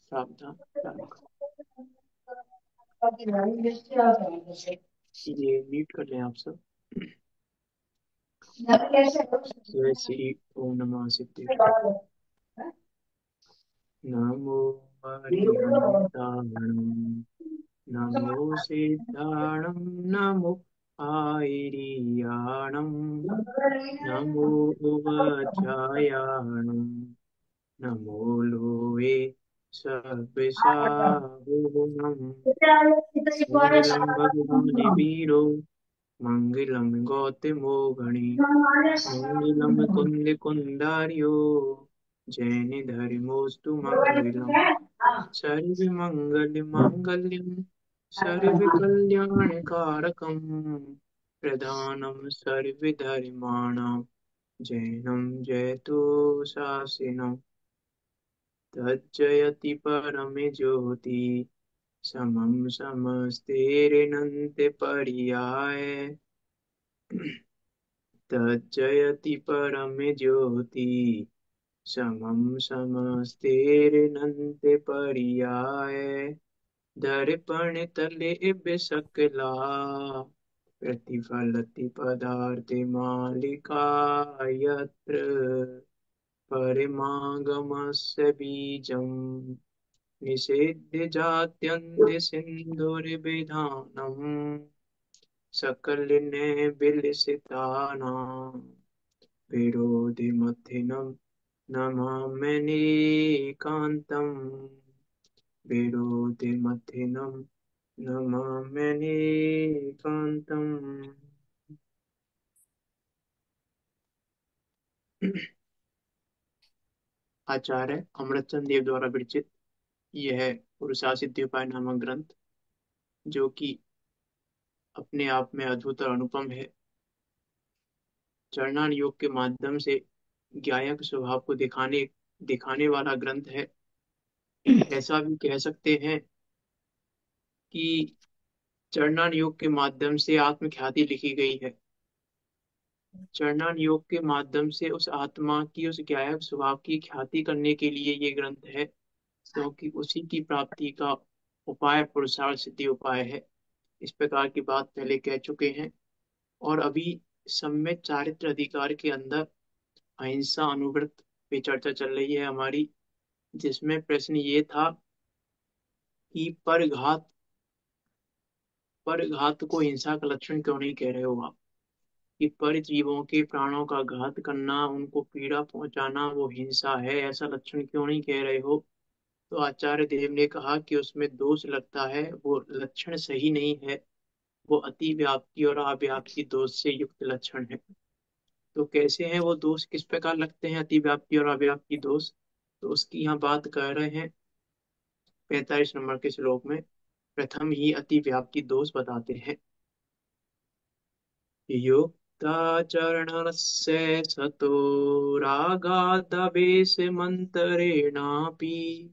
सावधान चालू कर। ये म्यूट कर लें आप सब। जय श्री ओम नमः सिद्धेश्वर। नमो हरिहंताणं, नमो सिद्धाणं, नमो आयर्याणं, नमो वज्रायाणं, नमो लोहे सर्वेशाहुनम्। मंगलम भगवान वीरो, मंगलम गौतमो गणे, मंगलम कुंद कुंदार्यो, जैन धर्मोस्तु मंगलम। सर्व मंगल मांगल्यम, सर्व कल्याण कारकम, प्रधानम सर्व धर्माणाम, जैनम जयतु शासिनम। तज्जयति परम ज्योति, समम समस्तेरनन्त पर्याय। तज्जयति परम ज्योति, समम समस्तेरनन्त पर्याय। दर्पण तले सकला, प्रतिफलति पदार्थ मालिका यत्र, परमागमस्य बीजम् निषेध्य जात्यन्त सिन्धुर्विधानम्। सकलिने विलसितानां, विरोधिमथिनं नमाम्यनेकान्तम्। विरोधिमथिनं नमाम्यनेकान्तम्। आचार्य अमृतचंद देव द्वारा विरचित यह पुरुषासिद्ध उपाय नामक ग्रंथ, जो कि अपने आप में अद्भुत और अनुपम है, चरणान योग के माध्यम से ज्ञायक स्वभाव को दिखाने दिखाने वाला ग्रंथ है। ऐसा भी कह सकते हैं कि चरणान योग के माध्यम से आत्मख्याति लिखी गई है। चरणान योग के माध्यम से उस आत्मा की, उस ज्ञायक स्वभाव की ख्याति करने के लिए ये ग्रंथ है, क्योंकि उसी की प्राप्ति का उपाय पुरुषार्थ सिद्धि उपाय है। इस प्रकार की बात पहले कह चुके हैं। और अभी सम्यक चारित्र अधिकार के अंदर अहिंसा अनुव्रत पे चर्चा चल रही है हमारी, जिसमें प्रश्न ये था कि परघात को हिंसा का लक्षण क्यों नहीं कह रहे हो आप, कि पर जीवों के प्राणों का घात करना, उनको पीड़ा पहुंचाना वो हिंसा है, ऐसा लक्षण क्यों नहीं कह रहे हो। तो आचार्य देव ने कहा कि उसमें दोष लगता है, वो लक्षण सही नहीं है, वो अति व्याप्ति और अव्याप्ति दोष से युक्त लक्षण है। तो कैसे हैं वो दोष, किस प्रकार लगते हैं अति व्याप्ति और अव्याप्ति दोष, तो उसकी यहाँ बात कर रहे हैं 45 नंबर के श्लोक में। प्रथम ही अति व्याप्ति दोष बताते हैं। युक्ताचरणस्य सतो रागादवेशमन्तरेणापि,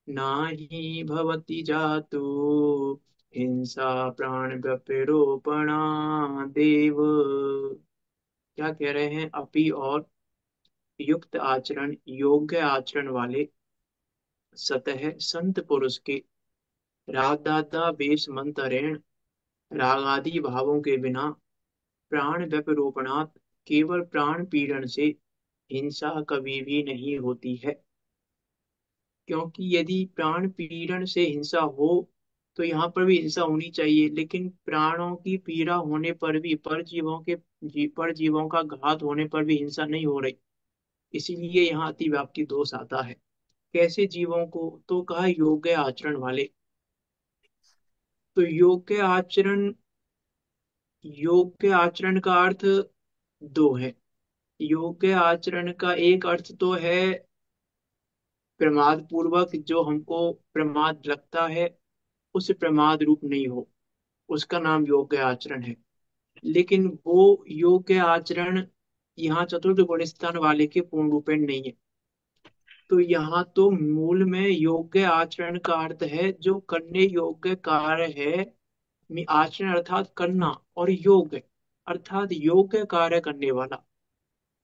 नाहि भवति जातु हिंसा प्राणव्यपरोपणादेव। क्या कह रहे हैं, अपि और युक्त आचरण, योग्य आचरण वाले सतह संत पुरुष के रागदाता वेश मंतरेण, राग आदि भावों के बिना, प्राण व्यपरोपणात्, केवल प्राण पीड़न से हिंसा कभी भी नहीं होती है। क्योंकि यदि प्राण पीड़न से हिंसा हो तो यहाँ पर भी हिंसा होनी चाहिए, लेकिन प्राणों की पीड़ा होने पर भी, पर जीवों का घात होने पर भी हिंसा नहीं हो रही। इसीलिए यहाँ अति व्याप्ति दोष आता है। कैसे जीवों को, तो कहा योग्य आचरण वाले। तो योग्य आचरण का अर्थ दो है। योग्य आचरण का एक अर्थ तो है प्रमाद पूर्वक, जो हमको प्रमाद लगता है उस प्रमाद रूप नहीं हो, उसका नाम योग्य आचरण है। लेकिन वो योग्य आचरण यहाँ चतुर्थ गुण स्थान वाले के पूर्ण रूपेण नहीं है। तो यहाँ तो मूल में योग्य आचरण का अर्थ है जो करने योग्य कार्य है। आचरण अर्थात करना, और योग्य अर्थात योग्य कार्य करने वाला।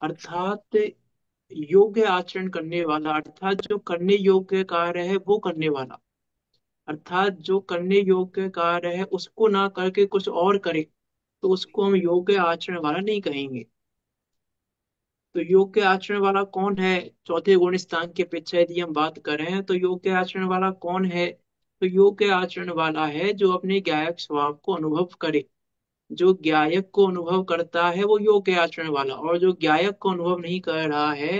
अर्थात योग्य आचरण करने वाला अर्थात जो करने योग्य कार्य है वो करने वाला, अर्थात जो करने योग्य कार्य है उसको ना करके कुछ और करे तो उसको हम योग्य आचरण वाला नहीं कहेंगे। तो योग्य आचरण वाला कौन है? चौथे गुण स्थान के पीछे यदि हम बात करें तो योग्य आचरण वाला कौन है? तो योग्य आचरण वाला है जो अपने गायक स्वभाव को अनुभव करे। जो गायक को अनुभव करता है वो योग्य आचरण वाला, और जो गायक को अनुभव नहीं कर रहा है,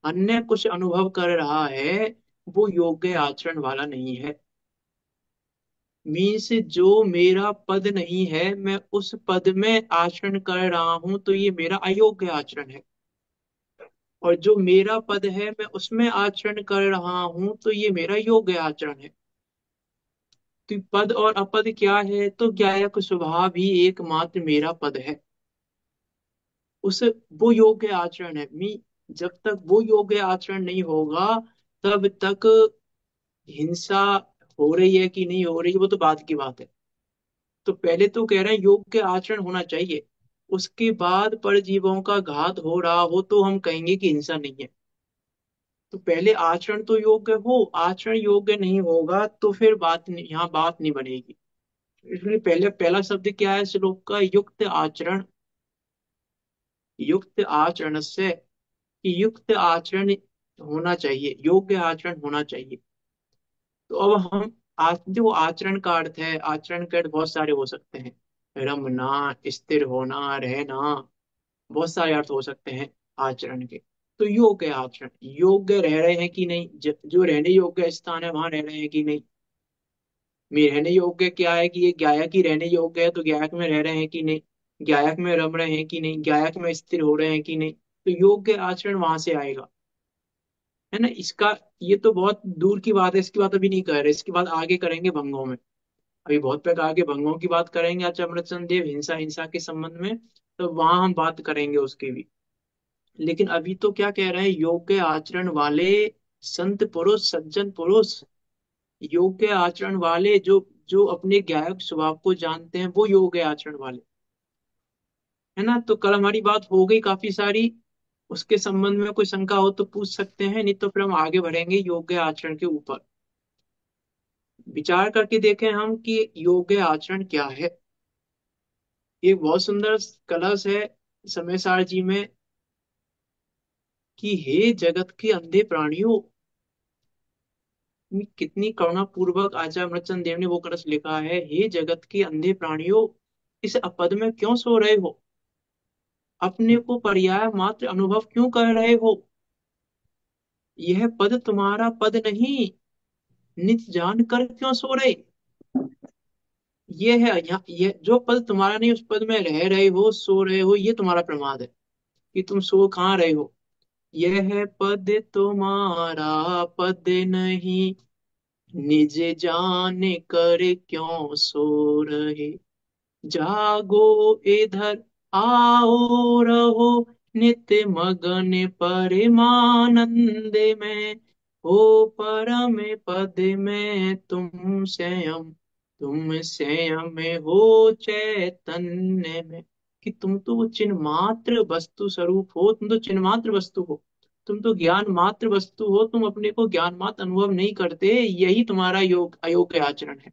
अन्य कुछ अनुभव कर रहा है, वो योग्य आचरण वाला नहीं है। मीन्स जो मेरा पद नहीं है मैं उस पद में आचरण कर रहा हूं तो ये मेरा अयोग्य आचरण है, और जो मेरा पद है मैं उसमें आचरण कर रहा हूं तो ये मेरा योग्य आचरण है। तो पद और अपद क्या है? तो गायक स्वभाव ही एकमात्र मेरा पद है। उस वो योग्य आचरण है। मी जब तक वो योग्य आचरण नहीं होगा तब तक हिंसा हो रही है कि नहीं हो रही वो तो बात की बात है। तो पहले तो कह रहे हैं योग्य आचरण होना चाहिए, उसके बाद परजीवों का घात हो रहा हो तो हम कहेंगे कि हिंसा नहीं है। तो पहले आचरण तो योग्य हो, आचरण योग्य नहीं होगा तो फिर बात नहीं, यहाँ बात नहीं बनेगी। इसलिए पहले पहला शब्द क्या है श्लोक का? युक्त आचरण। युक्त आचरण से कि युक्त आचरण होना चाहिए, योग्य आचरण होना चाहिए। तो अब हम जो आचरण का अर्थ है, आचरण के अर्थ बहुत सारे हो सकते हैं। रमना, स्थिर होना, रहना, बहुत सारे अर्थ हो सकते हैं आचरण के। तो योग्य आचरण, योग्य रह रहे हैं कि नहीं, जो रहने योग्य स्थान है वहां रह रहे हैं कि नहीं। में रहने योग्य क्या है कि ये गायक ही रहने योग्य है तो गायक में रह रहे हैं कि नहीं, गायक में रम रहे हैं कि नहीं, गायक में स्थिर हो रहे हैं कि नहीं। तो योग्य आचरण वहां से आएगा, है ना। इसका ये तो बहुत दूर की बात है, इसकी बात अभी नहीं कर रहे, इसकी बात आगे करेंगे भंगों में। अभी बहुत प्रकार के भंगों की बात करेंगे आज अमृतचंद देव हिंसा हिंसा के संबंध में, तो वहां हम बात करेंगे उसकी भी। लेकिन अभी तो क्या कह रहे हैं? योग्य आचरण वाले संत पुरुष, सज्जन पुरुष, योग्य आचरण वाले जो जो अपने गायक स्वभाव को जानते हैं वो योग्य आचरण वाले, है ना। तो कल हमारी बात हो गई काफी सारी, उसके संबंध में कोई शंका हो तो पूछ सकते हैं, नहीं तो फिर हम आगे बढ़ेंगे योग्य आचरण के ऊपर। विचार करके देखें हम कि योग्य आचरण क्या है। एक बहुत सुंदर कलश है समय सार जी में कि हे जगत के अंधे प्राणियों। कितनी करुणा पूर्वक आचार्य अमृतचंद देव ने वो कलश लिखा है, हे जगत के अंधे प्राणियों, इस अपद में क्यों सो रहे हो? अपने को पर्याय मात्र अनुभव क्यों कर रहे हो? यह पद तुम्हारा पद नहीं, नित जान कर क्यों सो रहे? ये है यहाँ, ये जो पद तुम्हारा नहीं उस पद में रह रहे हो, सो रहे हो, ये तुम्हारा प्रमाद है कि तुम सो कहाँ रहे हो। यह पद तुम्हारा पद नहीं, निज जान कर क्यों सो रहे? जागो इधर आओ रहो, नित्य मगन परमानंद में, हो परम पद में तुम स्वयं हो चैतन्य में। कि तुम तो वो चिन्ह मात्र वस्तु स्वरूप हो, तुम तो चिन्ह मात्र वस्तु हो, तुम तो ज्ञान मात्र वस्तु हो, तुम अपने को ज्ञान मात्र अनुभव नहीं करते, यही तुम्हारा योग अयोग्य आचरण है।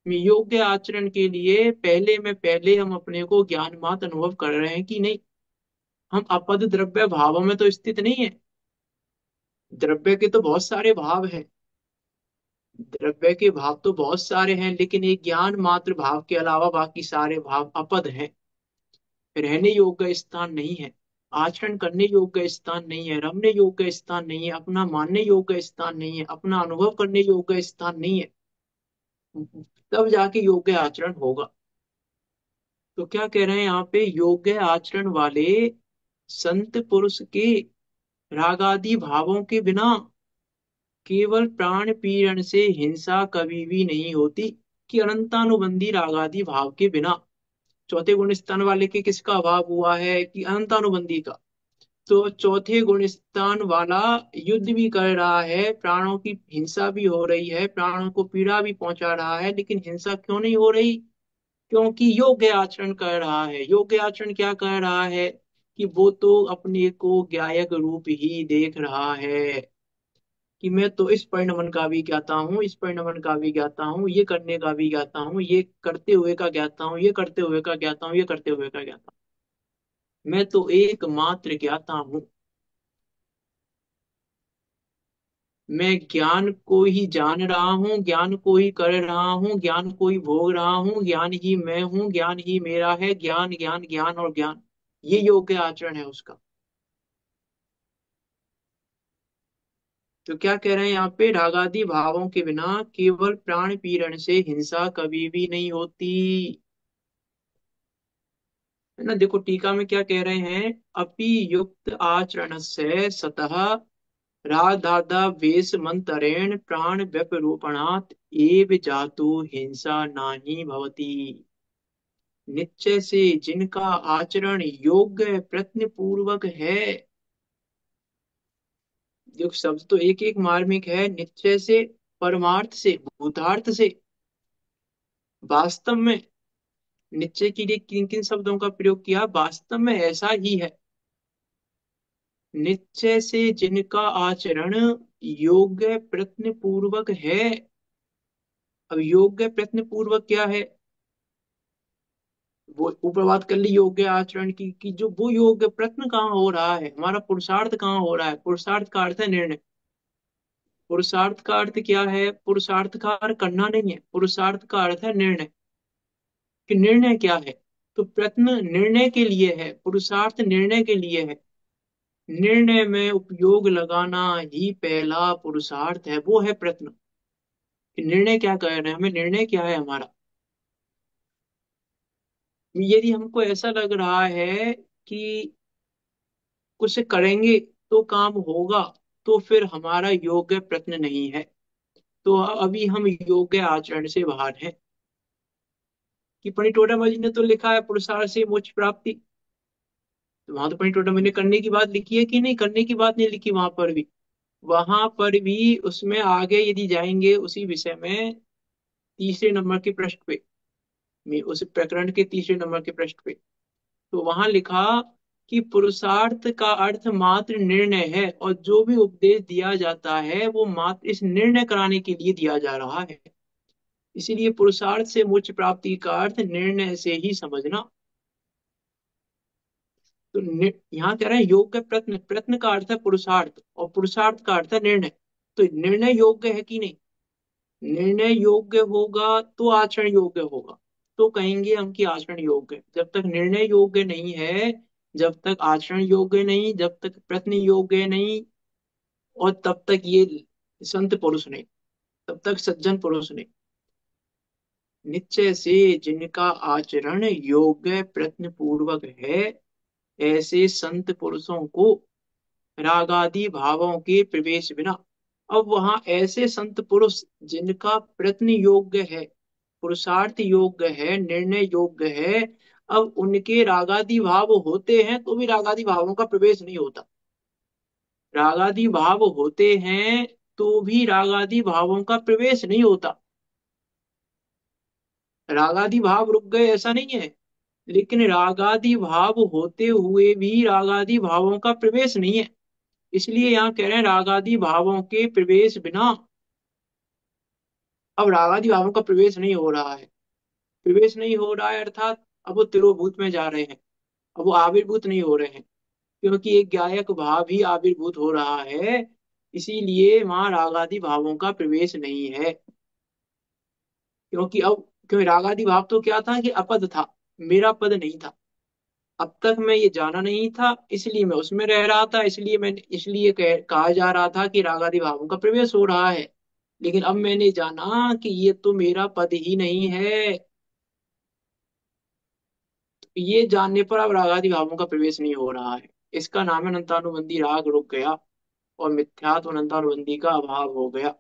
योग्य आचरण के लिए पहले हम अपने को ज्ञान मात्र अनुभव कर रहे हैं कि नहीं। हम अपद द्रव्य भावों में तो स्थित नहीं है। द्रव्य के तो बहुत सारे भाव हैं, द्रव्य के भाव तो बहुत सारे हैं, लेकिन एक ज्ञान मात्र भाव के अलावा बाकी सारे भाव अपद हैं, रहने योग्य स्थान नहीं है, आचरण करने योग्य स्थान नहीं है, रमने योग्य स्थान नहीं है, अपना मानने योग्य स्थान नहीं है, अपना अनुभव करने योग्य स्थान नहीं है। तब जाके योग्य आचरण होगा। तो क्या कह रहे हैं यहाँ पे? योग्य आचरण वाले संत पुरुष के रागादि भावों के बिना केवल प्राण पीड़न से हिंसा कभी भी नहीं होती। कि अनंतानुबंधी रागादि भाव के बिना, चौथे गुण स्थान वाले के किसका अभाव हुआ है? कि अनंतानुबंधी का। तो चौथे गुण स्थान वाला युद्ध भी कर रहा है, प्राणों की हिंसा भी हो रही है, प्राणों को पीड़ा भी पहुंचा रहा है, लेकिन हिंसा क्यों नहीं हो रही? क्योंकि योग्य आचरण कर रहा है। योग्य आचरण क्या कर रहा है? कि वो तो अपने को गायक रूप ही देख रहा है, कि मैं तो इस परिणमन का भी ज्ञाता हूँ, इस परिणमन का भी ज्ञाता हूँ, ये करने का भी ज्ञाता हूँ, ये करते हुए का ज्ञाता हूँ, ये करते हुए का ज्ञाता हूँ, ये करते हुए का ज्ञाता हूँ। मैं तो एकमात्र ज्ञाता हूँ। मैं ज्ञान को ही जान रहा हूँ, ज्ञान को ही कर रहा हूँ, ज्ञान को ही भोग रहा हूँ, ज्ञान ही मैं हूँ, ज्ञान ही मेरा है, ज्ञान ज्ञान ज्ञान और ज्ञान। ये योग्य आचरण है उसका। तो क्या कह रहे हैं यहाँ पे, रागादि भावों के बिना केवल प्राण पीरण से हिंसा कभी भी नहीं होती। है ना। देखो टीका में क्या कह रहे हैं, अपि युक्त आचरण से सतः राधादा वेश मंतरेण प्राण व्यपरूपणात् एव जातु हिंसा नाही भवति। निश्चय से जिनका आचरण योग्य प्रश्न पूर्वक है। जो शब्द तो एक एक मार्मिक है, निश्चय से, परमार्थ से, भूतार्थ से, वास्तव में। निश्चय के लिए किन किन शब्दों का प्रयोग किया, वास्तव में ऐसा ही है। निश्चय से जिनका आचरण योग्य प्रश्न पूर्वक है। अब योग्य प्रश्न पूर्वक क्या है, वो ऊपर बात कर ली योग्य आचरण की, कि जो वो योग्य प्रश्न कहाँ हो रहा है, हमारा पुरुषार्थ कहाँ हो रहा है। पुरुषार्थ का अर्थ है निर्णय। पुरुषार्थ का अर्थ क्या है, पुरुषार्थ का अर्थ करना नहीं है, पुरुषार्थ का अर्थ है निर्णय। कि निर्णय क्या है, तो प्रश्न निर्णय के लिए है, पुरुषार्थ निर्णय के लिए है। निर्णय में उपयोग लगाना ही पहला पुरुषार्थ है, वो है प्रश्न। कि निर्णय क्या कर रहे हैं, हमें निर्णय क्या है हमारा। यदि हमको ऐसा लग रहा है कि कुछ करेंगे तो काम होगा, तो फिर हमारा योग्य प्रश्न नहीं है। तो अभी हम योग्य आचरण से बाहर हैं। कि परिटोटम जी ने तो लिखा है पुरुषार्थ से मोक्ष प्राप्ति। तो वहां तो परिटोटम ने करने की बात लिखी है कि नहीं, करने की बात नहीं लिखी वहां पर भी। वहां पर भी उसमें आगे यदि जाएंगे उसी विषय में, तीसरे नंबर के पृष्ठ पे, उस प्रकरण के तीसरे नंबर के पृष्ठ पे, तो वहां लिखा कि पुरुषार्थ का अर्थ मात्र निर्णय है, और जो भी उपदेश दिया जाता है वो मात्र इस निर्णय कराने के लिए दिया जा रहा है। इसीलिए पुरुषार्थ से मोक्ष प्राप्ति का अर्थ निर्णय से ही समझना। तो यहाँ कह रहे हैं योग्य प्रश्न, प्रश्न का अर्थ है पुरुषार्थ, और पुरुषार्थ का अर्थ है निर्णय। तो निर्णय योग्य है कि नहीं, निर्णय योग्य होगा तो आचरण योग्य होगा। तो कहेंगे हम कि आचरण योग्य है। जब तक निर्णय योग्य नहीं है, जब तक आचरण योग्य नहीं, जब तक प्रश्न योग्य नहीं, और तब तक ये संत पुरुष नहीं, तब तक सज्जन पुरुष नहीं। निश्चय से जिनका आचरण योग्य प्रश्न पूर्वक है, ऐसे संत पुरुषों को रागादि भावों के प्रवेश बिना। अब वहां ऐसे संत पुरुष जिनका प्रश्न योग्य है, पुरुषार्थ योग्य है, निर्णय योग्य है, अब उनके रागादि भाव होते हैं तो भी रागादि भावों का प्रवेश नहीं होता। रागादि भाव होते हैं तो भी रागादि भावों का प्रवेश नहीं होता। रागादि भाव रुक गए ऐसा नहीं है, लेकिन रागादि भाव होते हुए भी रागादि भावों का प्रवेश नहीं है। इसलिए यहाँ कह रहे हैं रागादि भावों के प्रवेश बिना। अब रागादि भावों का प्रवेश नहीं हो रहा है, प्रवेश नहीं हो रहा है अर्थात अब वो तिरोभूत में जा रहे हैं, अब वो आविर्भूत नहीं हो रहे हैं, क्योंकि एक गायक भाव ही आविर्भूत हो रहा है। इसीलिए वहां रागादि भावों का प्रवेश नहीं है। क्योंकि रागादि भाव तो क्या था, कि अपद था, मेरा पद नहीं था। अब तक मैं ये जाना नहीं था, इसलिए मैं उसमें रह रहा था, कहा जा रहा था कि रागादि भावों का प्रवेश हो रहा है। लेकिन अब मैंने जाना कि ये तो मेरा पद ही नहीं है। ये जानने पर अब रागादि भावों का प्रवेश नहीं हो रहा है। इसका नाम है अनंतानुबंधी राग रुक गया, और मिथ्यात्व अनंतानुबंधी का अभाव हो गया।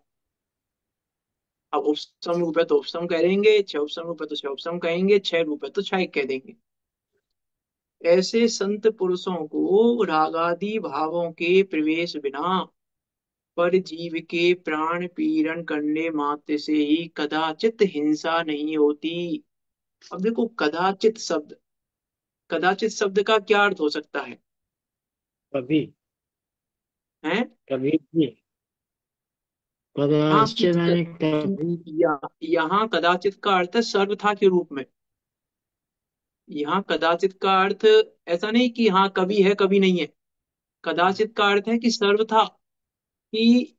अब उपसम रूप है तो उपसम कहेंगे, छह उपसम रूप है तो छह उपसम कहेंगे, छह रूप है तो छह कह देंगे। ऐसे संत पुरुषों को रागादि भावों के प्रवेश बिना पर जीव के प्राण पीड़न करने मात्र से ही कदाचित हिंसा नहीं होती। अब देखो कदाचित शब्द, कदाचित शब्द का क्या अर्थ हो सकता है। कभी, है। कभी भी, हाँ कदाचित मैंने कि कभी। यहाँ कदाचित का अर्थ है सर्वथा के रूप में। यहाँ कदाचित का अर्थ ऐसा नहीं कि हाँ कभी है कभी नहीं है। कदाचित का अर्थ है कि सर्वथा, कि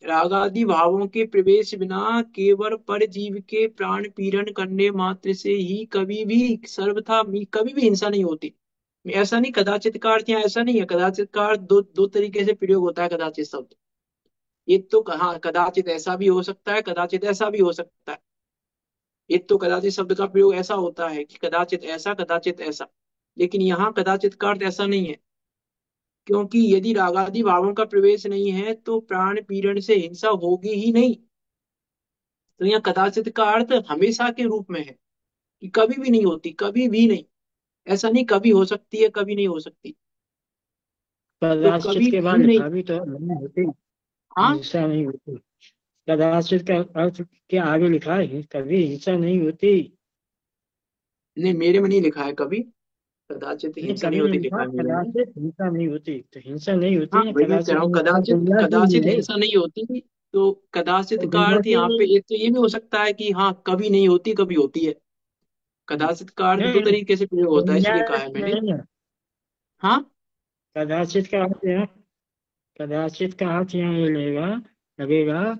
रागादि भावों के प्रवेश बिना केवल परजीव के प्राण पीड़न करने मात्र से ही कभी भी, सर्वथा कभी भी हिंसा नहीं होती। ऐसा नहीं, कदाचित का अर्थ यहाँ ऐसा नहीं है। कदाचित का अर्थ दो दो तरीके से प्रयोग होता है कदाचित शब्द। एक तो हाँ कदाचित ऐसा भी हो सकता है, कदाचित ऐसा भी हो सकता है। एक तो कदाचित शब्द का प्रयोग ऐसा होता है कि कदाचित ऐसा कदाचित ऐसा। लेकिन यहाँ कदाचित का अर्थ ऐसा नहीं है, क्योंकि यदि रागादि भावों का प्रवेश नहीं है तो प्राण पीड़न से हिंसा होगी ही नहीं। तो यहाँ कदाचित का अर्थ हमेशा के रूप में है, कि कभी भी नहीं होती, कभी भी नहीं। ऐसा नहीं कभी हो सकती है कभी नहीं हो सकती। तो कदाचित कभी के बाद भी नहीं। लिखा भी तो है, नहीं होती, हाँ। हिंसा नहीं होती। कदाचित का अर्थ के आगे लिखा है, कभी हिंसा नहीं होती। नहीं, मेरे में नहीं लिखा है कभी कदाचित नहीं, हिंसा नहीं कभी होती, नहीं लिखा लिखा, है मेरे में। कदाचित हिंसा नहीं होती, तो हिंसा नहीं हाँ होती ना, वही मैं कह कदाचित रहा हूँ, में तो कदाचित गुंजाइश ही कदाचित नहीं है। हिंसा नहीं होती। तो कदाचित तो का अर्थ गुंजाइश ही यहाँ पे नहीं एक तो ये भी हो सकता है कि हाँ कभी नहीं होती कभी होती है। है। कदाचित का अर्थ दो नहीं, तरीके से प्रयोग होता है, इसलिए कहा गुंजाइश है मैंने। नहीं है। हाँ। कदाचित का अर्थ यहाँ, कदाचित का अर्थ यहाँ ये लगेगा, लगेगा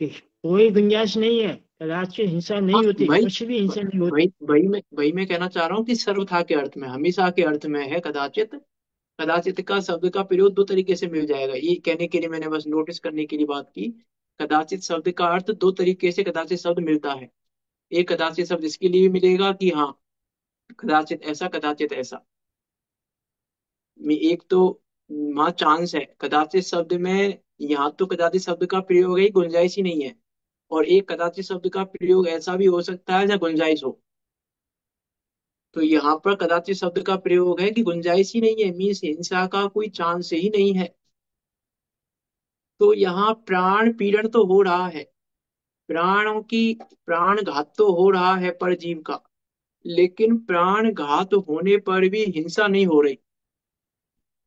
कि कोई गुंजाइश नहीं है, कदाचित हिंसा हाँ नहीं होती, वही कुछ भी हिंसा नहीं होती। वही मैं कहना चाह रहा हूँ कि सर्वथा के अर्थ में, हमेशा के अर्थ में है कदाचित। कदाचित का शब्द का प्रयोग दो तरीके से मिल जाएगा, ये कहने के लिए मैंने बस नोटिस करने के लिए बात की। कदाचित शब्द का अर्थ दो तरीके से कदाचित शब्द मिलता है। एक कदाचित शब्द इसके लिए भी मिलेगा कि हाँ कदाचित ऐसा कदाचित ऐसा। में एक तो वहाँ चांस है कदाचित शब्द में। यहाँ तो कदाचित शब्द का प्रयोग है, गुंजाइश ही नहीं है। और एक कदाचित शब्द का प्रयोग ऐसा भी हो सकता है जहाँ गुंजाइश हो। तो यहाँ पर कदाचित शब्द का प्रयोग है कि गुंजाइश ही नहीं है, मीन्स हिंसा का कोई चांस ही नहीं है। तो यहाँ प्राण पीड़न तो हो रहा है, प्राणों की प्राण घात तो हो रहा है परजीव का। लेकिन प्राण घात होने पर भी हिंसा नहीं हो रही।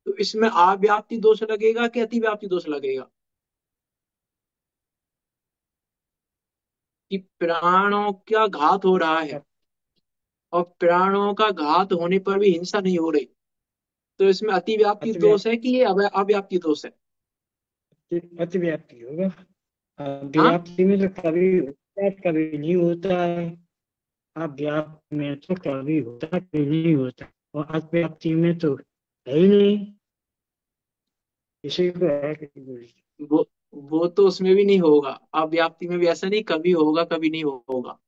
तो इसमें अव्याप्ति दोष लगेगा कि अतिव्याप्ति दोष लगेगा? कि प्राणों का घात हो रहा है और प्राणों का घात होने पर भी हिंसा नहीं हो रही। तो इसमें अतिव्याप्ति दोष है कि ये अव्याप्ति दोष है? अतिव्याप्ति होगा। हाँ। व्याप्ति में तो कभी होता है कभी नहीं होता है। अव्याप्ति में तो कभी होता है कभी नहीं होता, और अव्याप्ति में तो है ही नहीं, किसी को है किसी को नहीं। वो वो तो उसमें भी नहीं होगा, अव्याप्ति में भी ऐसा नहीं कभी होगा कभी नहीं होगा।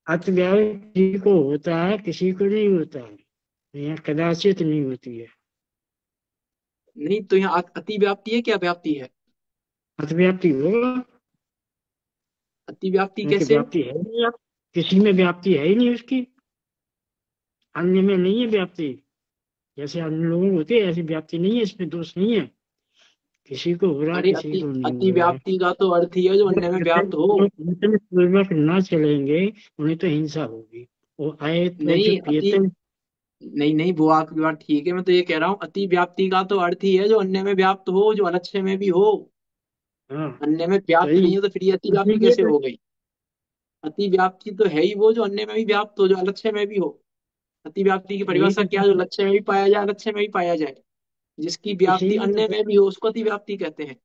अतिव्याप्ति किसी को होता है किसी को नहीं होता है, यहाँ कदाचित नहीं होती है। नहीं, तो यहाँ अतिव्याप्ति है क्या व्याप्ति है? अतिव्याप्ति होगा, अतिव्याप्ति क्योंकि कैसे? व्याप्ति है ही नहीं, अब किसी में व्याप्ति है ही नहीं उसकी, अन्य में नहीं है व्याप्ति। जैसे अन्य लोगों को होती है ऐसी व्याप्ति नहीं है, इसमें दोष नहीं है, किसी को हो रहा है अरे किसी को नहीं हो रहा है। अतिव्याप्ति का तो अर्थ ही है जो जो अन्य में व्याप्त हो। कीर्तन पूर्वक ना चलेंगे उन्हें तो हिंसा होगी। वो आए तो जो नहीं अति कीर्तन, नहीं नहीं, वो आपकी बात ठीक है, मैं तो ये कह रहा हूँ अति व्याप्ति का तो अर्थ ही है जो अन्य में व्याप्त हो, जो अलक्ष्य में भी हो। हाँ, अन्य में तो व्याप्त नहीं है तो फिर ये अति व्याप्ति इसीलिए कैसे तो, हो गई? अति व्याप्ति तो है ही वो जो अन्य में भी व्याप्त हो, जो अलक्ष्य में भी हो। अति व्याप्ति की यही परिभाषा तो क्या है? जो लक्ष्य में भी पाया जाए अलक्ष्य में भी पाया जाए। जिसकी व्याप्ति इसीलिए अन्य तो में भी हो उसको अति व्याप्ति कहते हैं।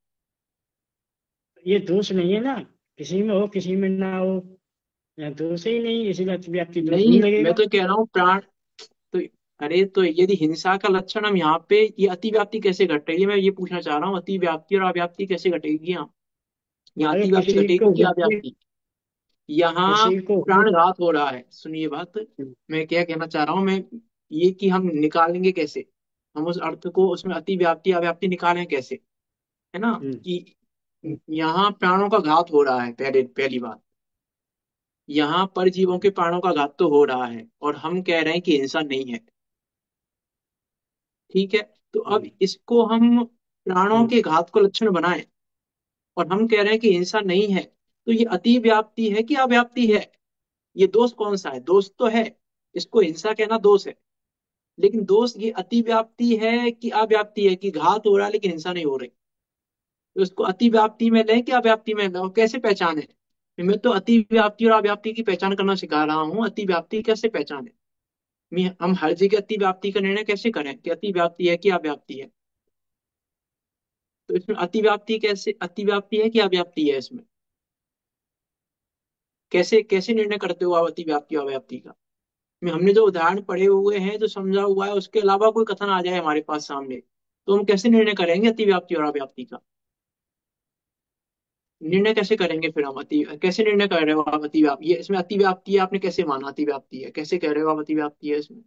ये दोष नहीं है ना, किसी में हो किसी में ना हो, या दोष ही नहीं, इसीलिए व्याप्ति दोष नहीं नहीं, मैं लगेगा। तो कह रहा हूँ प्राण। तो अरे तो यदि हिंसा का लक्षण हम यहाँ पे ये अतिव्याप्ति कैसे घट रही है, मैं ये पूछना चाह रहा हूँ, अतिव्याप्ति और अव्याप्ति कैसे घटेगी यहाँ? यहाँ अरे अतिव्याप्ति किसी को घटेगी कि होती है, अव्याप्ति? यहाँ किसी को हो। प्राणघात हो रहा है, सुनिए बात। मैं क्या कहना चाह रहा हूँ मैं, ये कि हम निकालेंगे कैसे, हम उस अर्थ को उसमें अतिव्याप्ति अव्याप्ति निकालें कैसे, है ना? हम्म, कि यहाँ प्राणों का घात हो रहा है, पहले पहली बात। यहाँ पर जीवों के प्राणों का घात तो हो रहा है और हम कह रहे हैं कि हिंसा नहीं है। ठीक है। तो अब हम्म, इसको हम प्राणों हम्म, के घात को लक्षण बनाएं और हम कह रहे हैं कि हिंसा नहीं है, तो ये अति व्याप्ति है कि अव्याप्ति है? ये दोष कौन सा है? दोष तो है, इसको हिंसा कहना दोष है। लेकिन दोस्त ये अतिव्याप्ति है कि अव्याप्ति है, कि घात हो रहा है लेकिन हिंसा नहीं हो रही? तो उसको अतिव्याप्ति में लें कि अव्याप्ति में लें, और कैसे पहचाने? मैं तो अतिव्याप्ति और अव्याप्ति की पहचान करना सिखा रहा हूँ। अतिव्याप्ति कैसे पहचाने? हम हर जगह अतिव्याप्ति का निर्णय कैसे करें कि अतिव्याप्ति है कि अव्याप्ति है? तो इसमें अतिव्याप्ति कैसे, अतिव्याप्ति है कि अव्याप्ति है इसमें? कैसे कैसे निर्णय करते हो आप अतिव्याप्ति और अव्याप्ति का? हमने जो उदाहरण पढ़े हुए हैं, जो समझा हुआ है, उसके अलावा कोई कथन आ जाए हमारे पास सामने, तो हम कैसे निर्णय करेंगे अतिव्याप्ति और अव्याप्ति का? निर्णय कैसे करेंगे फिर हम? अति कैसे निर्णय कर रहे हो आप अतिव्याप्ति, ये इसमें अतिव्याप्ति है आपने कैसे माना अतिव्याप्ति है, कैसे कह रहे हो आप अतिव्याप्ति है इसमें?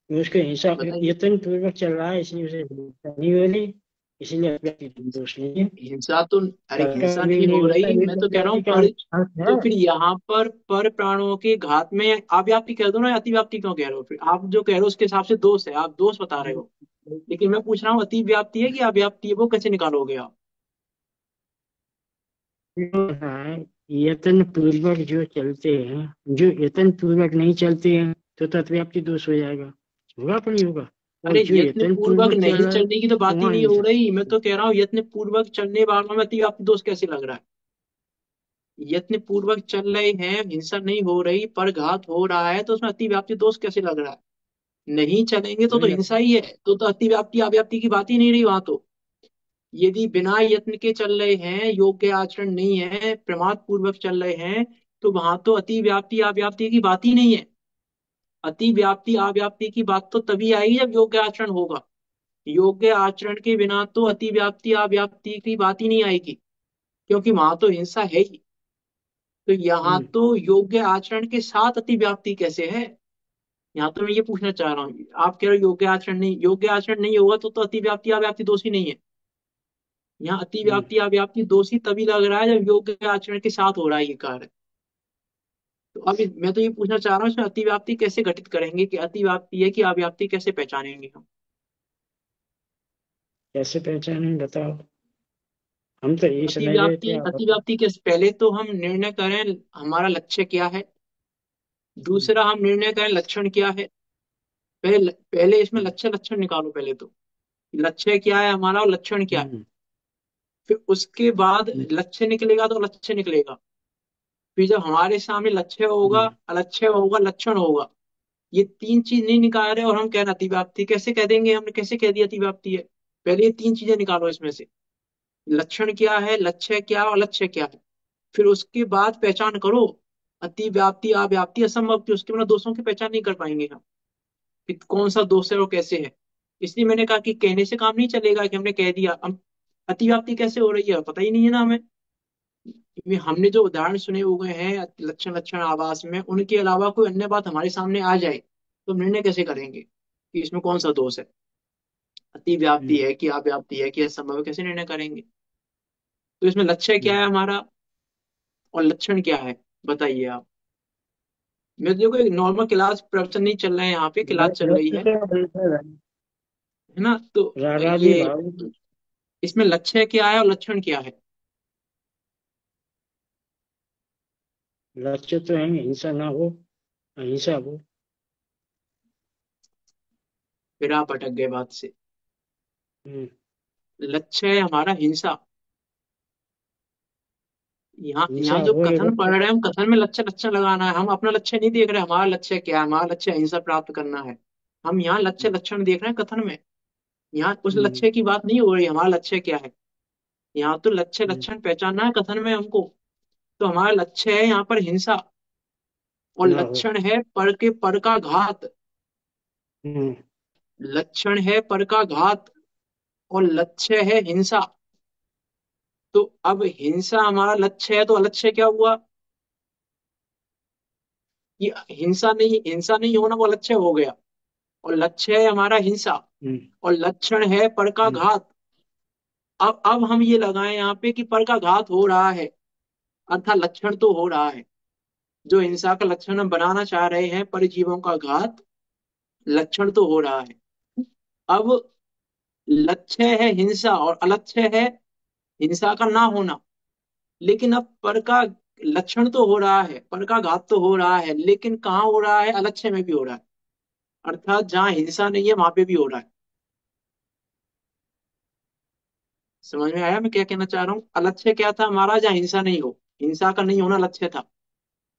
उसके हिसाब बताइए। यत्न पूर्वक चल रहा है, इसलिए उसे हिंसा नहीं हो रही, इसीलिए अव्याप्ति दोष नहीं है। हिंसा तो, अरे परका हिंसा भी नहीं नहीं हो होता, रही, ये मैं तो तो कह रहा हूँ अव्याप्ति का पर। अर्थ तो है। फिर यहाँ पर प्राणों के घात में अव्याप्ति कह दो ना, अतिव्याप्ति क्यों कह रहे हो? फिर आप जो कह रहे हो उसके हिसाब से दोष है, आप दोष बता रहे हो। लेकिन मैं पूछ रहा हूँ अतिव्याप्ति है कि अव्याप्ति है, वो कैसे निकालोगे आप? हाँ, यत्न पूर्वक जो चलते हैं, जो यत्न पूर्वक नहीं चलते हैं, तो तत्व्याप्ति दोष हो जाएगा, होगा अपनी होगा। और अरे जो यत्न यत्न पूर्वक पूर्वक चल नहीं रहा है, चलने की तो तो बात ही वहाँ नहीं हो हिंसा। रही, मैं तो कह रहा हूँ यत्न पूर्वक चलने वालों में अतिव्याप्ति दोष कैसे लग रहा है? यत्न पूर्वक चल रहे हैं, हिंसा नहीं हो रही, पर घात हो रहा है, तो उसमें अतिव्याप्ति दोष कैसे लग रहा है? नहीं चलेंगे तो नहीं, हिंसा ही है, तो अतिव्याप्ति अव्याप्ति की बात ही नहीं रही वहां तो। यदि बिना यत्न के चल रहे हैं, योग्य आचरण नहीं है, प्रमाद पूर्वक चल रहे हैं, तो वहां तो अतिव्याप्ति अव्याप्ति की बात ही नहीं है। अतिव्याप्ति अव्याप्ति की बात तो तभी आएगी जब योग्य आचरण होगा। योग्य आचरण के बिना तो अतिव्याप्ति अव्याप्ति की बात ही नहीं आएगी, क्योंकि वहां तो हिंसा है ही। तो यहाँ हम्म, तो योग्य आचरण के साथ अतिव्याप्ति कैसे है? यहाँ तो मैं ये पूछना चाह रहा हूँ, आप कह रहे हो योग्य आचरण नहीं, योग्य आचरण नहीं होगा तो अतिव्याप्ति अव्याप्ति दोषी नहीं है। यहाँ हम्म। अतिव्याप्ति अव्याप्ति दोषी तभी लग रहा है जब योग्य आचरण के साथ हो रहा है ये कार्य। तो अब मैं तो ये पूछना चाह रहा हूँ, इसमें अतिव्याप्ति कैसे घटित करेंगे, कि अतिव्याप्ति है कि अव्याप्ति कैसे पहचानेंगे हम? कैसे पहचाने बताओ, हम तो यही समझ रहे थे, अतिव्याप्ति आप बताओ। अतिव्याप्ति के पहले तो हम निर्णय करें हमारा लक्ष्य क्या है। हम्म, दूसरा हम निर्णय करें लक्षण क्या है। पहले पहले इसमें हम्म, लक्ष्य लक्षण निकालो पहले तो। लक्ष्य क्या है हमारा और लक्षण क्या है। हम्म, फिर उसके बाद हम्म, लक्ष्य निकलेगा तो लक्ष्य निकलेगा। फिर जब हमारे सामने लक्ष्य होगा, हम्म, अलक्ष्य होगा, लक्षण होगा, ये तीन चीज नहीं निकाल रहे और हम कह रहे अतिव्याप्ति कैसे कह देंगे? हमने कैसे कह दिया अतिव्याप्ति है? पहले ये तीन चीजें निकालो इसमें से। लक्षण क्या है, लक्ष्य क्या है और लक्ष्य क्या है। फिर उसके बाद पहचान करो। अतिव्याप्ति अव्याप्ति असंभव थी, उसके बिना दोषों की पहचान नहीं कर पाएंगे हम, कि कौन सा दोष है और कैसे है। इसलिए मैंने कहा कि कहने से काम नहीं चलेगा कि हमने कह दिया। हम अतिव्याप्ति कैसे हो रही है पता ही नहीं है ना हमें। क्योंकि हमने जो उदाहरण सुने हुए हैं लक्षण लक्षण आवास में, उनके अलावा कोई अन्य बात हमारे सामने आ जाए तो हम निर्णय कैसे करेंगे कि इसमें कौन सा दोष है? अतिव्याप्ति हम्म। है कि अव्याप्ति है कि असंभव है, कैसे निर्णय करेंगे? तो इसमें लक्ष्य क्या हम्म। है हमारा और लक्षण क्या है, बताइए आप। मैं देखो एक नॉर्मल क्लास प्रवचन नहीं चल रहा है, यहाँ पे क्लास चल रही लक्ष्य है तो हमेशा है ना? तो रागादि ये भाव। इसमें लक्ष्य क्या है और लक्षण क्या है? लक्ष्य तो है हिंसा ना हो, अहिंसा हो। फिर आप अटक गए बात से। हम्म, लक्ष्य है हमारा हिंसा। यहाँ हिंसा यहाँ जो हो कथन पढ़ रहे। रहे हैं हम कथन में लक्ष्य लक्ष्य लगाना है, हम अपना लक्ष्य नहीं देख रहे। हमारा लक्ष्य क्या है? हमारा लक्ष्य अहिंसा प्राप्त करना है। हम यहाँ लक्ष्य लक्षण देख रहे हैं कथन में। यहाँ उस हम्म, लक्ष्य की बात नहीं हो रही, हमारा लक्ष्य क्या है। यहाँ तो लक्ष्य हम्म, लक्षण पहचानना है कथन में हमको। तो हमारा लक्ष्य है यहाँ पर हिंसा, और ना हो। लक्षण है पर के पर का घात। हम्म, लक्षण है पर का घात और लक्ष्य है हिंसा। तो अब हिंसा हमारा लक्ष्य है तो अलक्ष्य क्या हुआ? कि हिंसा नहीं होना वो लक्ष्य हो गया, और लक्ष्य है हमारा हिंसा, हम्म, और लक्षण है पर का हम्म, घात। अब हम ये लगाएं यहाँ पे कि पर का घात हो रहा है, अर्थात लक्षण तो हो रहा है। जो हिंसा का लक्षण हम बनाना चाह रहे हैं, परजीवों का घात, लक्षण तो हो रहा है। अब लक्ष्य है हिंसा और अलक्ष्य है हिंसा का ना होना। लेकिन अब पर का लक्षण तो हो रहा है, पर का घात तो हो रहा है, लेकिन कहाँ हो रहा है? अलक्ष्य में भी हो रहा है। अर्थात जहाँ हिंसा नहीं है वहां पे भी हो रहा है। समझ में आया मैं क्या कहना चाह रहा हूँ? अलक्ष्य क्या था हमारा? जहाँ हिंसा नहीं हो, हिंसा का नहीं होना लक्ष्य था।